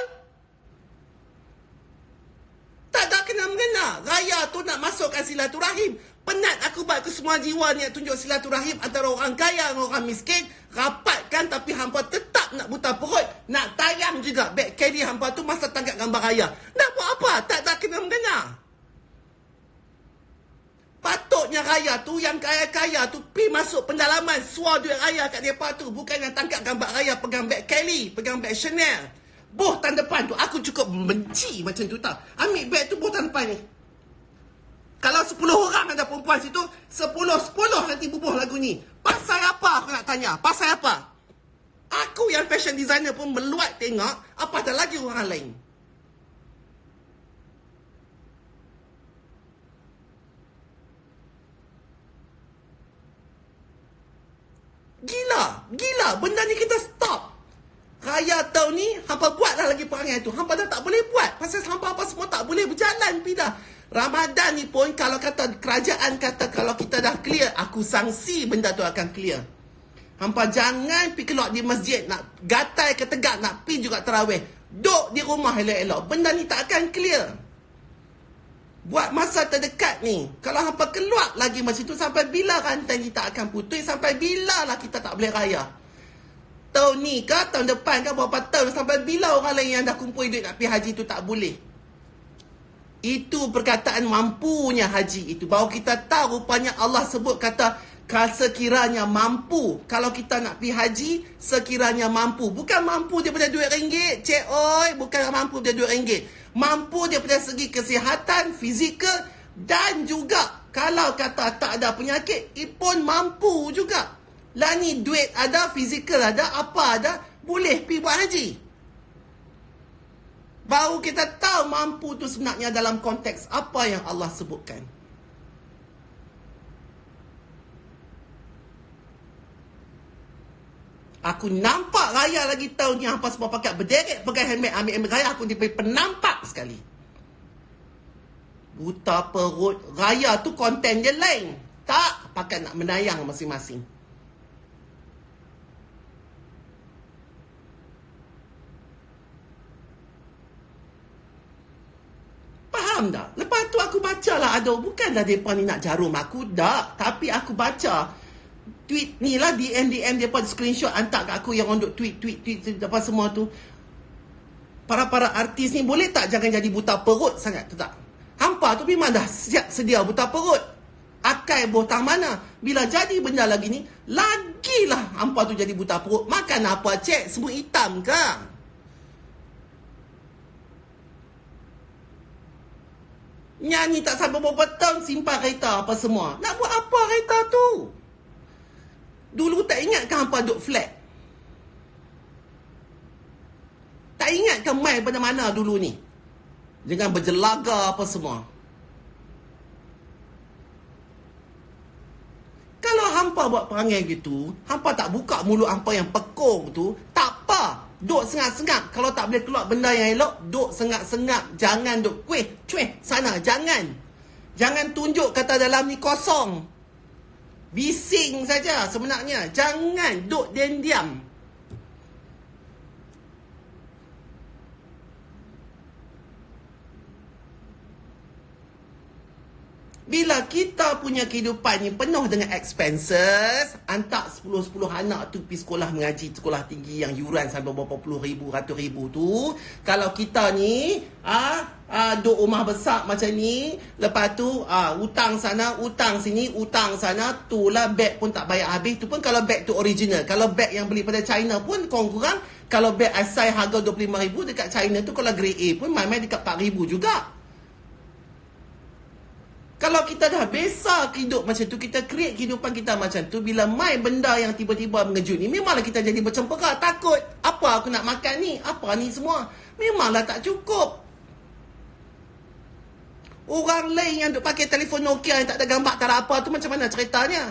A: Tak kena mengena. Raya tu nak masukkan silaturahim. Penat aku buat ke semua jiwa ni nak tunjuk silaturahim antara orang kaya dengan orang miskin. Rapatkan tapi hampa tetap nak buta perut. Nak tayang juga beg carry hampa tu masa tangkap gambar raya. Nak buat apa? Tak kena mengena. Patutnya raya tu yang kaya-kaya tu pi masuk pendalaman, suar duit raya kat depa tu. Bukan yang tangkap gambar raya pegang beg Kelly, pegang beg Chanel. Boh tan depan tu aku cukup benci macam tu tau. Ambil beg tu boh tan depan ni. Kalau 10 orang ada perempuan situ, 10 nanti bubuh lagu ni. Pasal apa aku nak tanya? Pasal apa? Aku yang fashion designer pun meluat tengok, apatah lagi orang lain. Gila. Benda ni kita stop. Raya tahun ni, hampa buatlah lagi perangai tu. Hampa dah tak boleh buat. Pasal hampa apa semua tak boleh berjalan, pindah. Ramadan ni pun, kalau kata kerajaan kata kalau kita dah clear, aku sangsi benda tu akan clear. Hampa jangan pergi keluar di masjid, nak gatai ke tegak, nak pergi juga tarawih. Duk di rumah elok-elok. Benda ni tak akan clear. Buat masa terdekat ni, kalau hampa keluar lagi macam tu, sampai bila rantai ni tak akan putus, sampai bila lah kita tak boleh raya. Tahun ni ke, tahun depan ke, berapa tahun, sampai bila orang lain yang dah kumpul duit nak pergi haji tu tak boleh. Itu perkataan mampunya haji itu. Baru kita tahu rupanya Allah sebut kata sekiranya mampu. Kalau kita nak pergi haji, sekiranya mampu. Bukan mampu daripada RM2, cik oi. Bukan mampu daripada RM2. Mampu daripada segi kesihatan, fizikal. Dan juga kalau kata tak ada penyakit, pun mampu juga. Lah ni duit ada, fizikal ada, apa ada, boleh pergi buat haji. Baru kita tahu mampu tu sebenarnya dalam konteks apa yang Allah sebutkan. Aku nampak raya lagi tahun ni, hampa semua pakai berderet, pakai helmet, ambil raya, aku dipergi penampak sekali. Buta perut. Raya tu konten dia lain. Tak pakai nak menayang masing-masing. Faham tak? Lepas tu aku baca lah, aduh, bukanlah mereka ni nak jarum aku, tak. Tapi aku baca tweet ni lah, DM mereka screenshot hantar kat aku yang untuk tweet apa semua tu. Para artis ni boleh tak jangan jadi buta perut sangat tu tak? Hampa tu memang dah siap sedia buta perut. Akai botang mana? Bila jadi benda lagi ni, lagilah hampa tu jadi buta perut. Makan apa cek? Semua hitam ke? Nyanyi tak sampai berapa tahun, simpan kereta apa semua. Nak buat apa kereta tu? Dulu tak ingat ke hampa duduk flat? Tak ingat ke mai pada mana dulu ni? Dengan berjelaga apa semua. Kalau hampa buat perangai gitu, hampa tak buka mulut hampa yang pekong tu, tak apa. Duk sengap-sengap. Kalau tak boleh keluar benda yang elok, duk sengap-sengap. Jangan duk cueh sana. Jangan tunjuk kata dalam ni kosong. Bising saja sebenarnya. Jangan duk diam-diam. Bila kita punya kehidupan ni penuh dengan expenses, hantar 10 anak tu pergi sekolah mengaji, sekolah tinggi yang yuran sampai berapa puluh ribu, ratus ribu tu. Kalau kita ni duk rumah besar macam ni, lepas tu hutang sana, hutang sini, hutang sana, tu lah beg pun tak bayar habis. Tu pun kalau beg tu original. Kalau beg yang beli pada China pun kurang-kurang, kalau beg asal harga 25,000 dekat China tu, kalau grade A pun main-main dekat 4,000 juga. Kalau kita dah biasa hidup macam tu, kita create kehidupan kita macam tu, bila mai benda yang tiba-tiba mengejut ni, memanglah kita jadi bercempaka, takut. Apa aku nak makan ni? Apa ni semua? Memanglah tak cukup. Orang lain yang duk pakai telefon Nokia yang tak ada gambar, tak ada apa tu, macam mana ceritanya?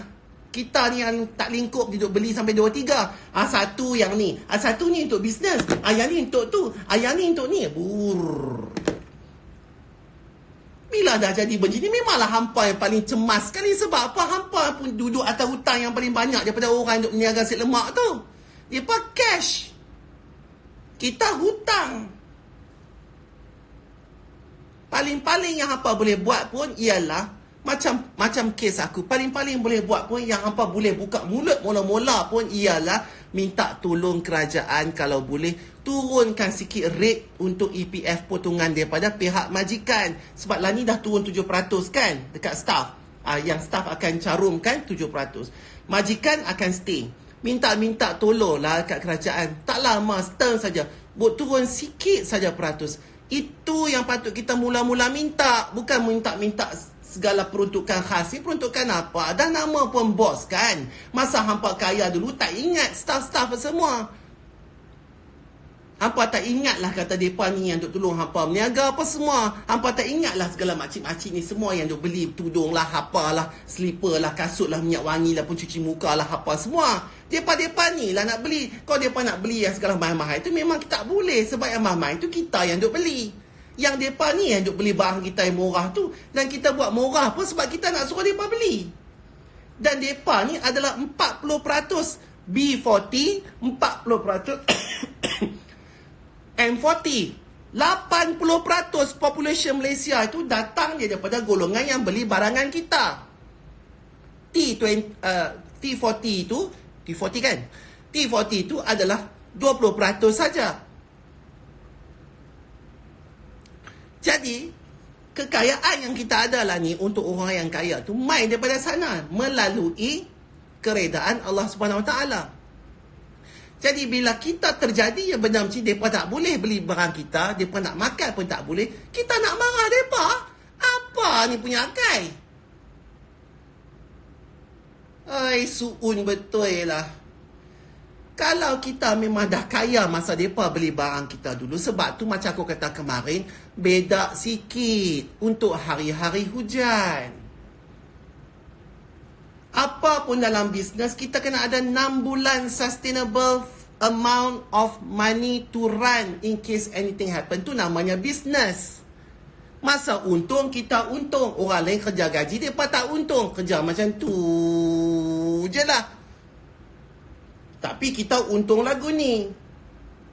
A: Kita ni yang tak lingkup, dia duk beli sampai 2-3. Satu yang ni. Satu ni untuk bisnes. Yang ni untuk tu. Yang ni untuk ni. Bila dah jadi begini, memanglah hampa yang paling cemas sekali. Sebab apa? Hampa pun duduk atas hutang yang paling banyak daripada orang yang duk meniaga nasi lemak tu. Dia pun cash. Kita hutang. Paling-paling yang hampa boleh buat pun ialah macam kes aku. Paling-paling boleh buat pun, yang hampa boleh buka mulut mula-mula pun ialah minta tolong kerajaan kalau boleh turunkan sikit rate untuk EPF potongan daripada pihak majikan. Sebab lah ni dah turun 7% kan dekat staff. Yang staff akan carumkan 7%. Majikan akan stay. Minta tolonglah kat kerajaan. Tak lama, setahun saja. Buat turun sikit saja peratus. Itu yang patut kita mula-mula minta. Bukan minta segala peruntukan khas ni peruntukan apa? Dah nama pun bos kan. Masa hampa kaya dulu tak ingat staff-staff semua. Hampa tak ingat lah kata mereka ni yang duk tolong hampa meniaga apa semua. Hampa tak ingat lah segala makcik-makcik ni semua yang duk beli tudung lah, apa lah, slipper lah, kasut lah, minyak wangi lah, pun cuci muka lah, apa semua. Mereka ni lah nak beli. Kalau mereka nak beli yang segala mahal-mahal itu memang kita tak boleh. Sebab yang mahal itu kita yang duk beli. Yang mereka ni yang duk beli barang kita yang murah tu. Dan kita buat murah pun sebab kita nak suruh mereka beli. Dan mereka ni adalah 40% B40, 40% M40. 80% population Malaysia itu datang je daripada golongan yang beli barangan kita. T40 itu, T40 kan? T40 itu adalah 20% saja. Jadi, kekayaan yang kita ada lah ni untuk orang yang kaya tu main daripada sana melalui keredaan Allah Subhanahu Wa Taala. Jadi bila kita terjadi yang benda macam mereka tak boleh beli barang kita, mereka nak makan pun tak boleh, kita nak marah mereka. Apa ni punya akal? Ai, suun betul lah. Kalau kita memang dah kaya masa mereka beli barang kita dulu, sebab tu macam aku kata kemarin, beda sikit untuk hari-hari hujan. Apa pun dalam bisnes, kita kena ada 6 bulan sustainable amount of money to run in case anything happen. Tu namanya bisnes. Masa untung, kita untung. Orang lain kerja gaji, mereka tak untung. Kerja macam tu je lah. Tapi kita untung lagu ni.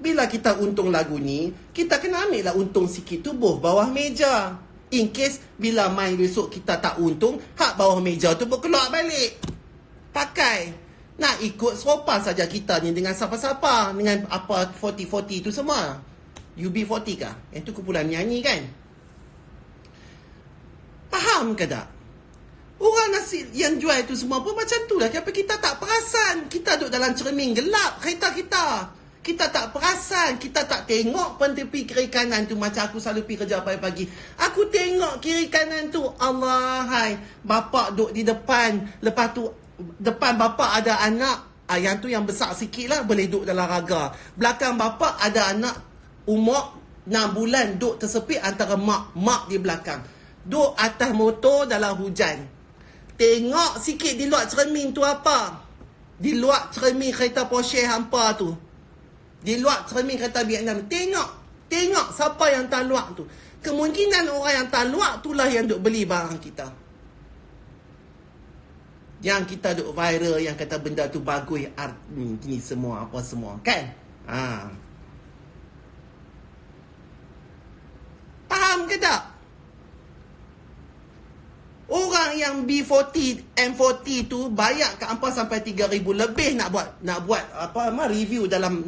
A: Bila kita untung lagu ni, kita kena ambil lah untung sikit tubuh bawah meja. In case bila main besok kita tak untung, hak bawah meja tu pun keluar balik. Pakai. Nak ikut serupa saja kita ni dengan siapa-siapa. Dengan apa 40-40 tu semua. UB40 kah? Yang tu kumpulan nyanyi kan? Faham ke tak? Orang nasi yang jual tu semua pun macam tu lah. Kenapa kita tak perasan? Kita duduk dalam cermin gelap kereta kita. Kita tak perasan, kita tak tengok pun tepi kiri kanan tu. Macam aku selalu pergi kerja pagi-pagi, aku tengok kiri kanan tu, Allah hai, bapak duduk di depan. Lepas tu depan bapak ada anak, yang tu yang besar sikit lah, boleh duduk dalam raga. Belakang bapak ada anak umur 6 bulan, duduk tersepit antara mak di belakang. Duduk atas motor dalam hujan. Tengok sikit di luar cermin tu apa. Di luar cermin kereta Porsche hampa tu, di luar cermin kereta Vietnam. Tengok siapa yang tak luar tu. Kemungkinan orang yang tak luar itulah yang duk beli barang kita. Yang kita duk viral, yang kata benda tu bagus, art ni semua, apa semua. Kan? Faham ke tak? Orang yang B40, M40 tu bayar ke hampa sampai 3,000 lebih nak buat review dalam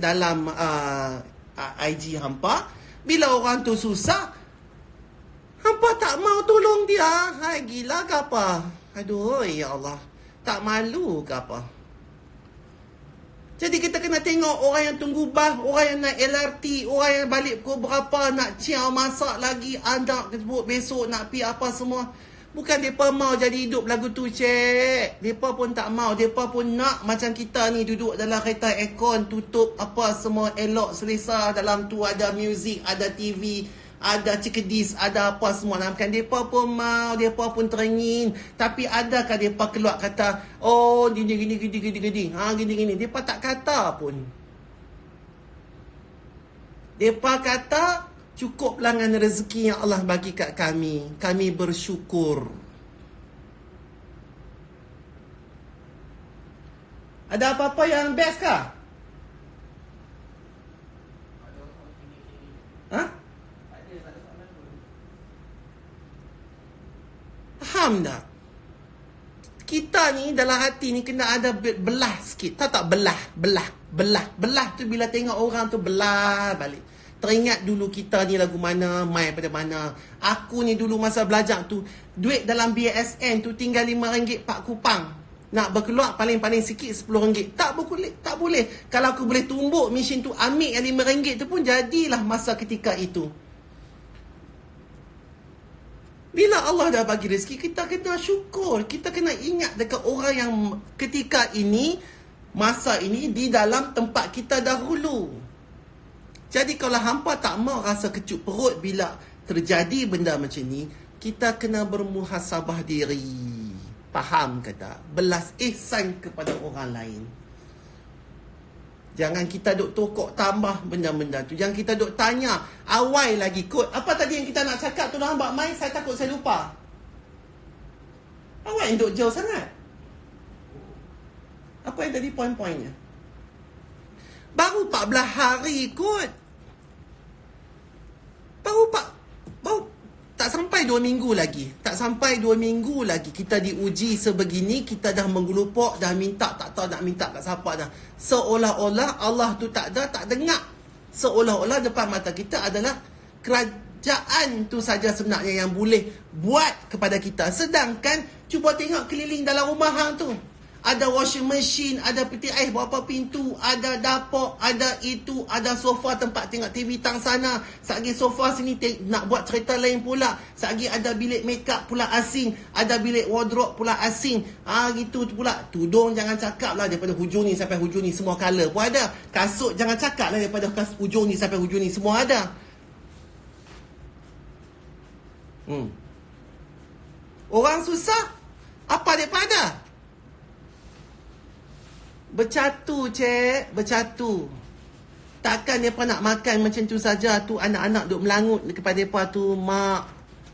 A: IG hampa. Bila orang tu susah, hampa tak mau tolong dia. Hai, gila ke apa? Aduh, ya Allah. Tak malu ke apa? Jadi kita kena tengok orang yang tunggu bas, orang yang naik LRT, orang yang balik pukul berapa, nak ciao masak lagi, anak besok nak pi apa semua. Bukan mereka mau jadi hidup lagu tu, cik. Mereka pun tak mau. Mereka pun nak macam kita ni duduk dalam kereta aircon, tutup apa semua elok selesa. Dalam tu ada muzik, ada TV, ada cikedis, ada apa semua. Bukan mereka pun mau, mereka pun teringin. Tapi adakah mereka keluar kata, oh gini. Gini. Mereka tak kata pun. Mereka kata, cukuplah dengan rezeki yang Allah bagi kat kami. Kami bersyukur. Ada apa-apa yang best kah? Ha? Faham tak? Kita ni dalam hati ni kena ada belah sikit. Tahu tak belah? Belah tu bila tengok orang tu belah balik. Teringat dulu kita ni lagu mana, main pada mana. Aku ni dulu masa belajar tu, duit dalam BSN tu tinggal RM5 4 kupang. Nak berkeluar paling-paling sikit RM10. Tak boleh. Kalau aku boleh tumbuk mesin tu, ambil yang RM5 tu pun jadilah masa ketika itu. Bila Allah dah bagi rezeki, kita kena syukur. Kita kena ingat dekat orang yang ketika ini, masa ini di dalam tempat kita dahulu. Jadi kalau hampa tak mau rasa kecut perut bila terjadi benda macam ni, kita kena bermuhasabah diri. Faham ke tak? Belas ihsan kepada orang lain. Jangan kita duk tokok tambah benda-benda tu. Jangan kita duk tanya awal lagi kot. Apa tadi yang kita nak cakap tu dah hamba main, saya takut saya lupa. Awal yang duk jauh sangat. Apa yang tadi poin-poinnya? Baru 14 hari kot. Baru tak sampai 2 minggu lagi. Tak sampai 2 minggu lagi kita diuji sebegini, kita dah menggelupok, dah minta, tak tahu nak minta kat siapa dah. Seolah-olah Allah tu tak ada, tak dengar. Seolah-olah depan mata kita adalah kerajaan tu saja sebenarnya yang boleh buat kepada kita. Sedangkan cuba tengok keliling dalam rumah hang tu. Ada washing machine, ada peti ais berapa pintu, ada dapur, ada itu, ada sofa tempat tengok TV tang sana. Sagi sofa sini nak buat cerita lain pula. Sagi ada bilik makeup pula asing, ada bilik wardrobe pula asing. Gitu pula. Tudung jangan cakap lah daripada hujung ni sampai hujung ni semua color pun ada. Kasut jangan cakap lah daripada hujung ni sampai hujung ni semua ada. Orang susah, apa daripada? Bercatu, cik. Bercatu. Takkan mereka nak makan macam tu saja. Tu anak-anak duk melangut kepada mereka tu. Mak,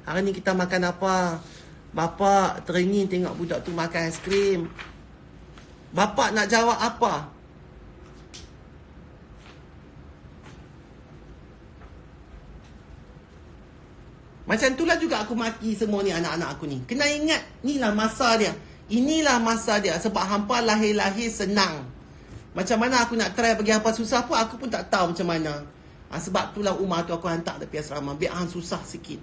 A: hari ni kita makan apa? Bapa teringin tengok budak tu makan aiskrim. Bapa nak jawab apa? Macam itulah juga aku maki semua ni anak-anak aku ni. Kena ingat, inilah masa dia. Inilah masa dia. Sebab hampa lahir-lahir senang. Macam mana aku nak try bagi hampa susah pun, aku pun tak tahu macam mana. Sebab itulah Umar tu aku hantar tepi asrama. Biar hang susah sikit.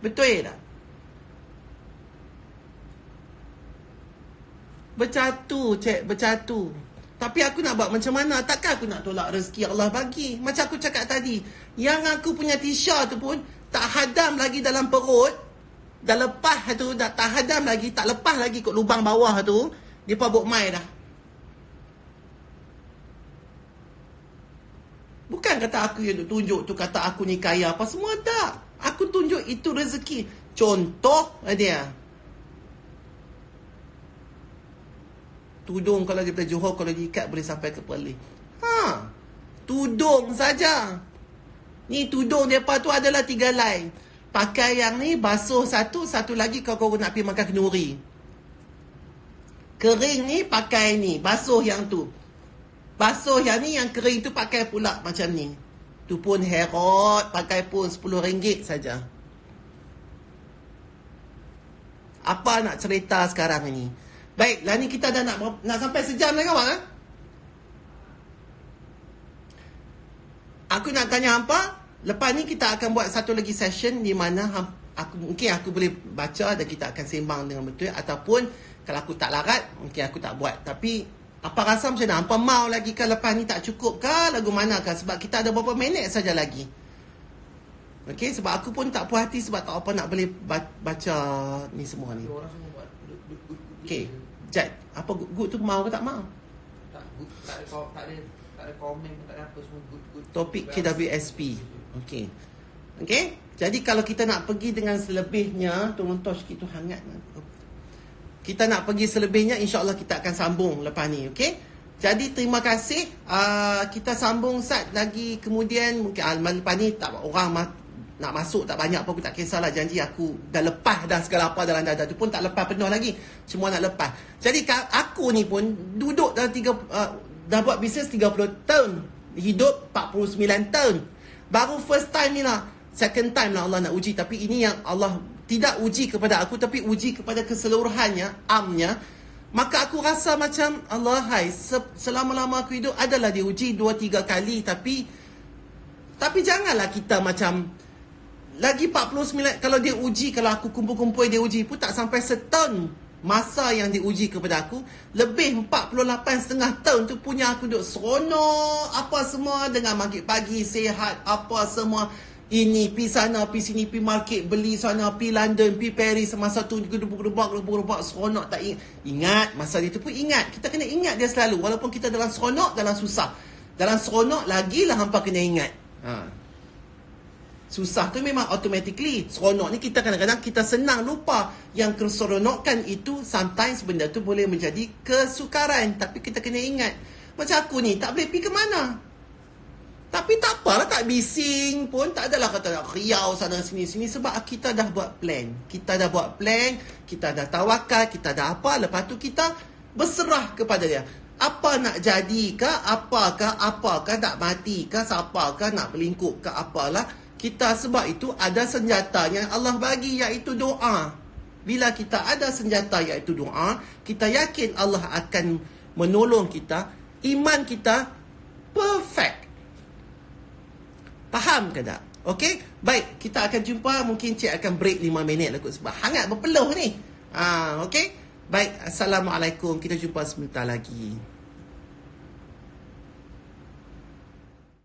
A: Betul tak? Bercatu, cik. Bercatu. Tapi aku nak buat macam mana? Takkan aku nak tolak rezeki Allah bagi. Macam aku cakap tadi. Yang aku punya tisha tu pun tak hadam lagi dalam perut. Dah lepas tu, dah tak hadam lagi, tak lepas lagi kot lubang bawah tu. Dia pun buat mai dah. Bukan kata aku yang tunjuk tu, kata aku ni kaya apa semua, tak. Aku tunjuk itu rezeki. Contoh dia. Tudung kalau daripada Johor, kalau diikat boleh sampai ke Perlis. Tudung saja. Ni tudung mereka tu adalah 3 line. Pakai yang ni, basuh satu, satu lagi kau nak pergi makan kenduri. Kering ni pakai ni, basuh yang tu. Basuh yang ni, yang kering tu pakai pula macam ni. Tu pun herot, pakai pun RM10 saja. Apa nak cerita sekarang ni? Baiklah, ni kita dah nak sampai sejam lagi kawan. Aku nak tanya hampa. Lepas ni kita akan buat satu lagi session di mana mungkin aku boleh baca dan kita akan sembang dengan betul. Ataupun kalau aku tak larat, mungkin aku tak buat. Tapi apa rasa macam mana? Hampa mau lagi ke lepas ni tak cukup ke? Lagu mana ke? Sebab kita ada beberapa minit saja lagi. Okey, sebab aku pun tak puas hati sebab tak apa nak boleh baca ni semua ni. Okey, Jad, apa good tu mau ke tak mau?
B: Tak good, tak ada komen, tak ada apa, semua good.
A: Topik KWSP. Okey. Okey. Jadi kalau kita nak pergi dengan selebihnya, tolong tosh sikit tu hangat. Kita nak pergi selebihnya, insya-Allah kita akan sambung lepas ni, okey? Jadi terima kasih. Kita sambung sat lagi kemudian, mungkin lepas ni tak orang nak masuk tak banyak apa, aku tak kisahlah. Janji aku dah lepas dah segala apa dalam dada tu pun tak lepas penuh lagi. Semua nak lepas. Jadi aku ni pun duduk dalam dah buat bisnes 30 tahun. Hidup 49 tahun. Baru first time ni lah. Second time lah Allah nak uji. Tapi ini yang Allah tidak uji kepada aku, tapi uji kepada keseluruhannya, amnya. Maka aku rasa macam Allah, selama-lama aku hidup adalah diuji 2-3 kali. Tapi janganlah kita macam lagi 49. Kalau dia uji, kalau aku kumpul-kumpul dia uji pun tak sampai setahun masa yang diuji kepada aku, lebih 48,5 tahun tu punya aku duduk seronok, apa semua dengan maghrib pagi, sihat, apa semua. Ini, pi sana, pi sini, pi market, beli sana, pi London, pi Paris, masa tu gedebuk-gedebuk, seronok tak ingat. Masa itu pun ingat. Kita kena ingat dia selalu. Walaupun kita dalam seronok, dalam susah. Dalam seronok, lagilah hampa kena ingat. Susah tu memang automatically. Seronok ni kita kadang-kadang kita senang lupa. Yang keseronokan itu, sometimes benda tu boleh menjadi kesukaran. Tapi kita kena ingat. Macam aku ni, tak boleh pergi ke mana. Tapi tak apalah, tak bising pun, tak adalah kata nak riau sana sini sebab kita dah buat plan. Kita dah buat plan, kita dah tawakal, kita dah apa, lepas tu kita berserah kepada dia. Apa nak jadi ke, apakah nak mati ke, siapakah nak berlingkup ke, apalah. Kita sebab itu ada senjata yang Allah bagi, iaitu doa. Bila kita ada senjata iaitu doa, kita yakin Allah akan menolong kita. Iman kita perfect. Faham ke tak? Okey? Baik, kita akan jumpa. Mungkin Cik akan break 5 minit lah kot, sebab hangat berpeluh ni. Okey? Baik, Assalamualaikum. Kita jumpa sebentar lagi.